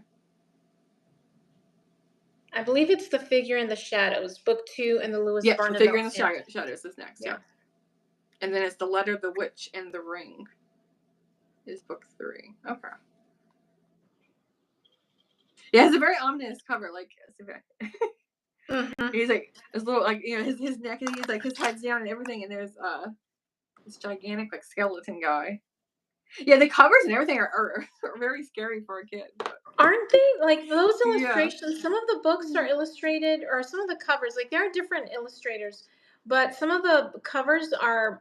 I believe it's The Figure in the Shadows, book 2 in the Lewis Yes, the figure Barneveld in the series. shadows is next. Yeah. Yeah, and then it's the letter, the witch, and the ring is book 3. Okay. Yeah, it's a very ominous cover. Like, Hmm. he's like this little like his neck and he's like his head's down and everything, and there's this gigantic like skeleton guy. Yeah, the covers and everything are very scary for a kid. But Aren't they? Like those yeah. illustrations, some of the books are illustrated, or some of the covers, like there are different illustrators, but some of the covers are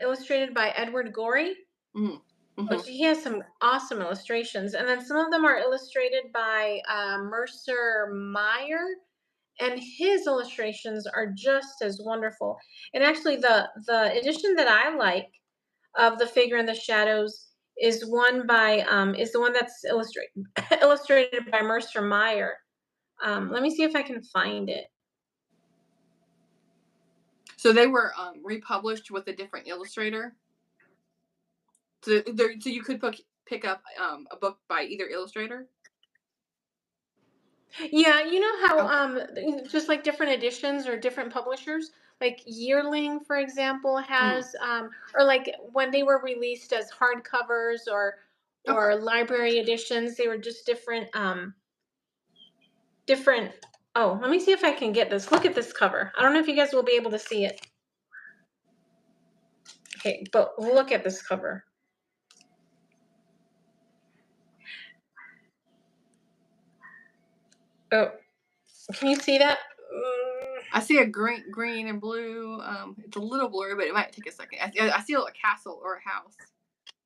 illustrated by Edward Gorey, Mm-hmm. which Mm-hmm. he has some awesome illustrations. And then some of them are illustrated by Mercer Meyer, and his illustrations are just as wonderful. And actually, the edition that I like of The Figure in the Shadows is the one that's illustrated illustrated by Mercer Meyer. Let me see if I can find it. So they were republished with a different illustrator. So you could pick up a book by either illustrator. Yeah, you know how Okay. just like different editions or different publishers, like Yearling, for example, Mm, has or like when they were released as hardcovers okay. or library editions, they were just different. Oh, let me see if I can get this. Look at this cover. I don't know if you guys will be able to see it. Okay, but look at this cover. Oh, can you see that? I see a green and blue. It's a little blurry, but it might take a second. I see a castle or a house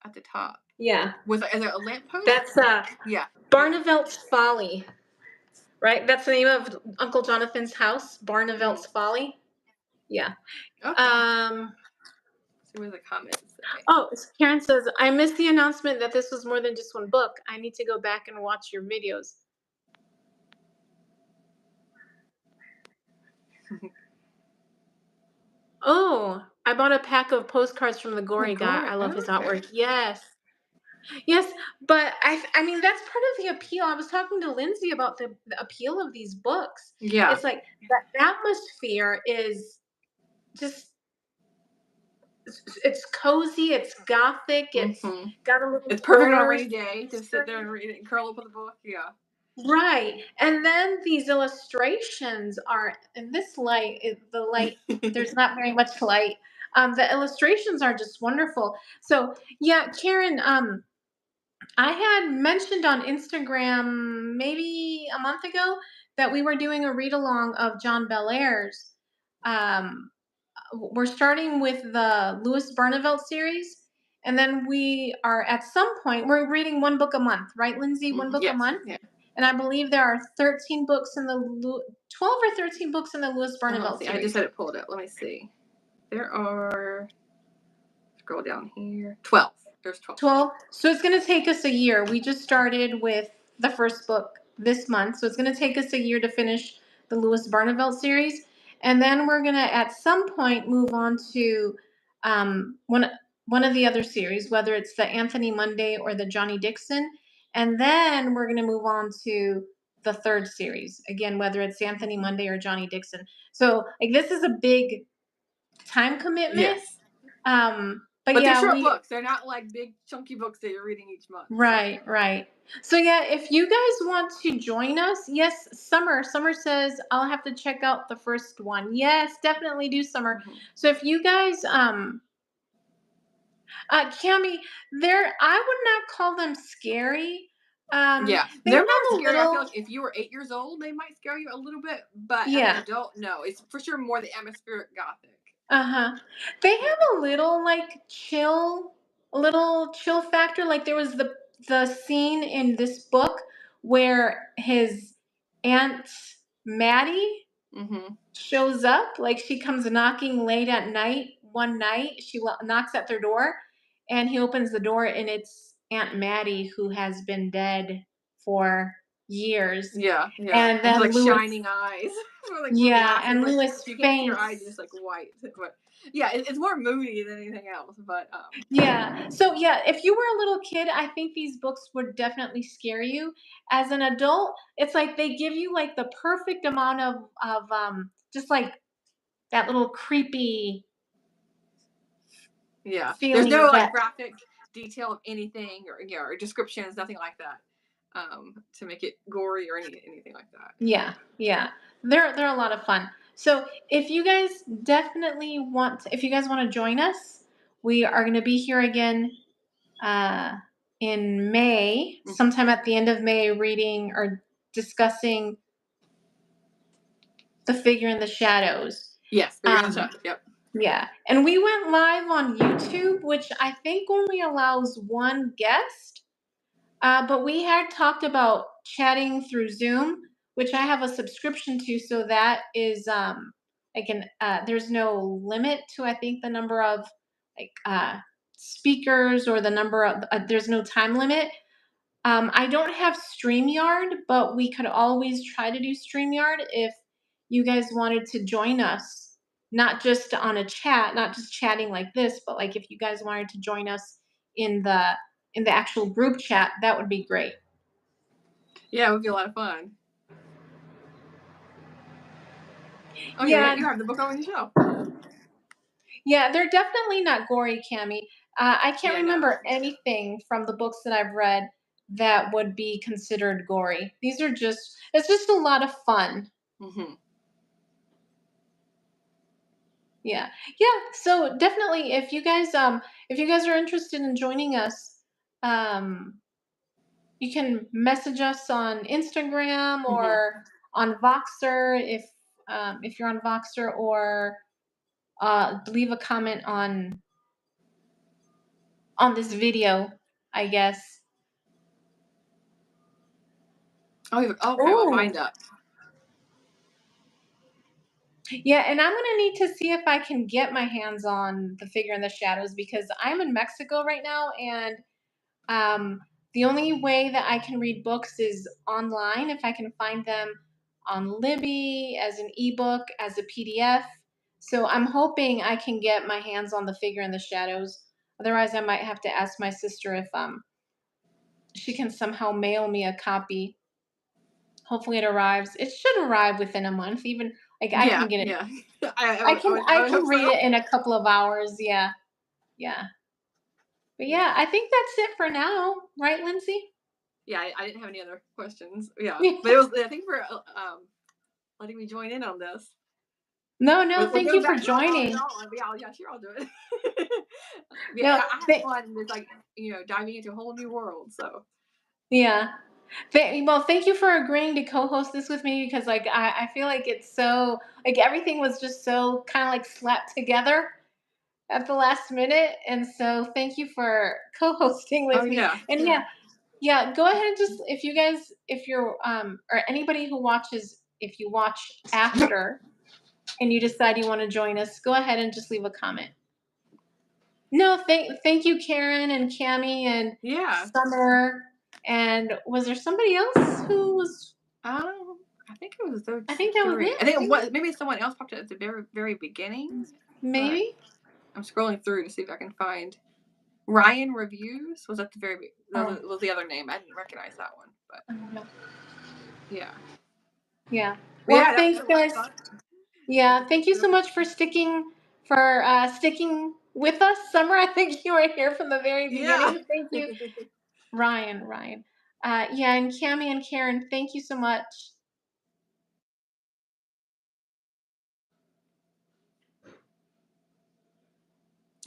at the top. Yeah, Is it a lamppost? that's Yeah. Yeah. Barnevelt's Folly, right? That's the name of Uncle Jonathan's house, Mm, Barnevelt's Folly. Yeah. okay. Um, See what the comments say. oh, Karen says, I missed the announcement that this was more than just one book. I need to go back and watch your videos. Oh, I bought a pack of postcards from the Oh, Gory Guy. gory. I love his Okay. artwork. Yes. Yes, but I mean that's part of the appeal. I was talking to Lindsay about the appeal of these books. Yeah. It's like the atmosphere is just it's cozy, it's gothic, it's Hmm. got a little It's perfect on a horror rainy day to sit there and read it and curl up with a book. Yeah. right. And then these illustrations are in this light, the light, there's not very much light. The illustrations are just wonderful. So yeah, Karen, I had mentioned on Instagram maybe a month ago that we were doing a read along of John Belair's. Um, we're starting with the Louis Barnevelt series, and then we are at some point we're reading one book a month, right, Lindsay? One book a Yes. month, Yeah. and I believe there are 13 books in the 12 or 13 books in the Louis Let's Barnevelt see. I just series. had it pulled up. Let me see. There are. Scroll down here. 12. There's 12. 12. So it's going to take us a year. We just started with the first book this month. So it's going to take us a year to finish the Louis Barnevelt series. And then we're going to, at some point, move on to one of the other series, whether it's the Anthony Monday or the Johnny Dixon. And then we're going to move on to the third series, again, whether it's Anthony Monday or Johnny Dixon. So, like, this is a big time commitment. Yes. But But they're yeah, short we books. They're not like big chunky books that you're reading each month. So. right, right. So yeah, if you guys want to join us, yes, Summer says I'll have to check out the first one. Yes, definitely do, Summer. Mhm. So if you guys Cami, I would not call them scary. Yeah, They they're more have a scary. I feel little like if you were 8 years old, they might scare you a little bit. But as an yeah. adult, no, it's for sure more the atmospheric gothic. Uh-huh. They Yeah. have a little like a little chill factor. Like there was the scene in this book where his aunt Maddie Mm-hmm. shows up. Like she comes knocking late at night. One night, she knocks at their door, and he opens the door, and it's Aunt Maddie who has been dead for years. Yeah, yeah. And And then like Lewis, shining eyes, or like little yeah, glasses. and Like Lewis if you can't see your eyes, faints. you're just like white. But yeah, it's more moody than anything else. But Yeah. So yeah, if you were a little kid, I think these books would definitely scare you. As an adult, it's like they give you like the perfect amount of just like that little creepy yeah, there's no feeling like that graphic detail of anything or descriptions, nothing like that. To make it gory or anything like that. yeah, yeah. They're a lot of fun. So if you guys if you guys want to join us, we are going to be here again uh in May, Mhm. sometime at the end of May, reading or discussing The Figure in the Shadows. Yes, figure in the Um, shadows. Yep. yeah. And we went live on YouTube, which I think only allows one guest. But we had talked about chatting through Zoom, which I have a subscription to. So that is, there's no limit to, I think, the number of like speakers or the number of, there's no time limit. I don't have StreamYard, but we could always try to do StreamYard if you guys wanted to join us, not just on a chat, not just chatting like this, but like if you guys wanted to join us in the in the actual group chat, that would be great. Yeah, it would be a lot of fun. Oh, Yeah, you have the book on your shelf. yeah, they're definitely not gory, Cami. I can't Yeah, no. remember anything from the books that I've read that would be considered gory. These are just, it's just a lot of fun. Hmm. Yeah. Yeah, so definitely if you guys are interested in joining us, um you can message us on Instagram Hmm. or on Voxer if you're on Voxer, or leave a comment on this video, I guess. Oh, okay. I'll Oh. find that. Yeah, and I'm gonna need to see if I can get my hands on the Figure in the Shadows because I'm in Mexico right now, and um, the only way that I can read books is online if I can find them on Libby as an ebook, as a PDF. So I'm hoping I can get my hands on the Figure in the Shadows. Otherwise, I might have to ask my sister if she can somehow mail me a copy. Hopefully, it arrives. It should arrive within a month. Even like I can Yeah, get it. yeah. I I would can hope read so. it in a couple of hours. Yeah, yeah. But yeah, I think that's it for now, right, Lindsay? Yeah, I didn't have any other questions. Yeah, but it was. I think for letting me join in on this No, no, with thank no you for background knowledge at joining. all. Yeah, sure, I'll do it. Yeah, No, I have fun. It's like diving into a whole new world. So yeah. Well, thank you for agreeing to co-host this with me because, like, I feel like it's so like everything was just so kind of like slapped together at the last minute, and so thank you for co-hosting oh with me. yeah, And yeah, yeah, yeah, go ahead and just if you guys if you're or anybody who watches if you watch after and you decide you want to join us, go ahead and just leave a comment. No, thank you, Karen and Cami and yeah. Summer. And was there somebody else who was? Um, I think it was those I think that was three. I it. think what maybe someone else popped up at the very beginning, but Maybe. I'm scrolling through to see if I can find Ryan Reviews was at the that Oh, was the other name. I didn't recognize that one, but I don't know. yeah, Yeah. but Well, yeah, that thanks, was a lot of guys. fun. Yeah, thank you so much for sticking with us, Summer. I think you were here from the very Yeah. beginning. Thank you, Ryan. Ryan. Yeah, and Cami and Karen, thank you so much.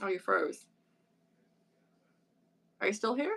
Oh, you froze. Are you still here?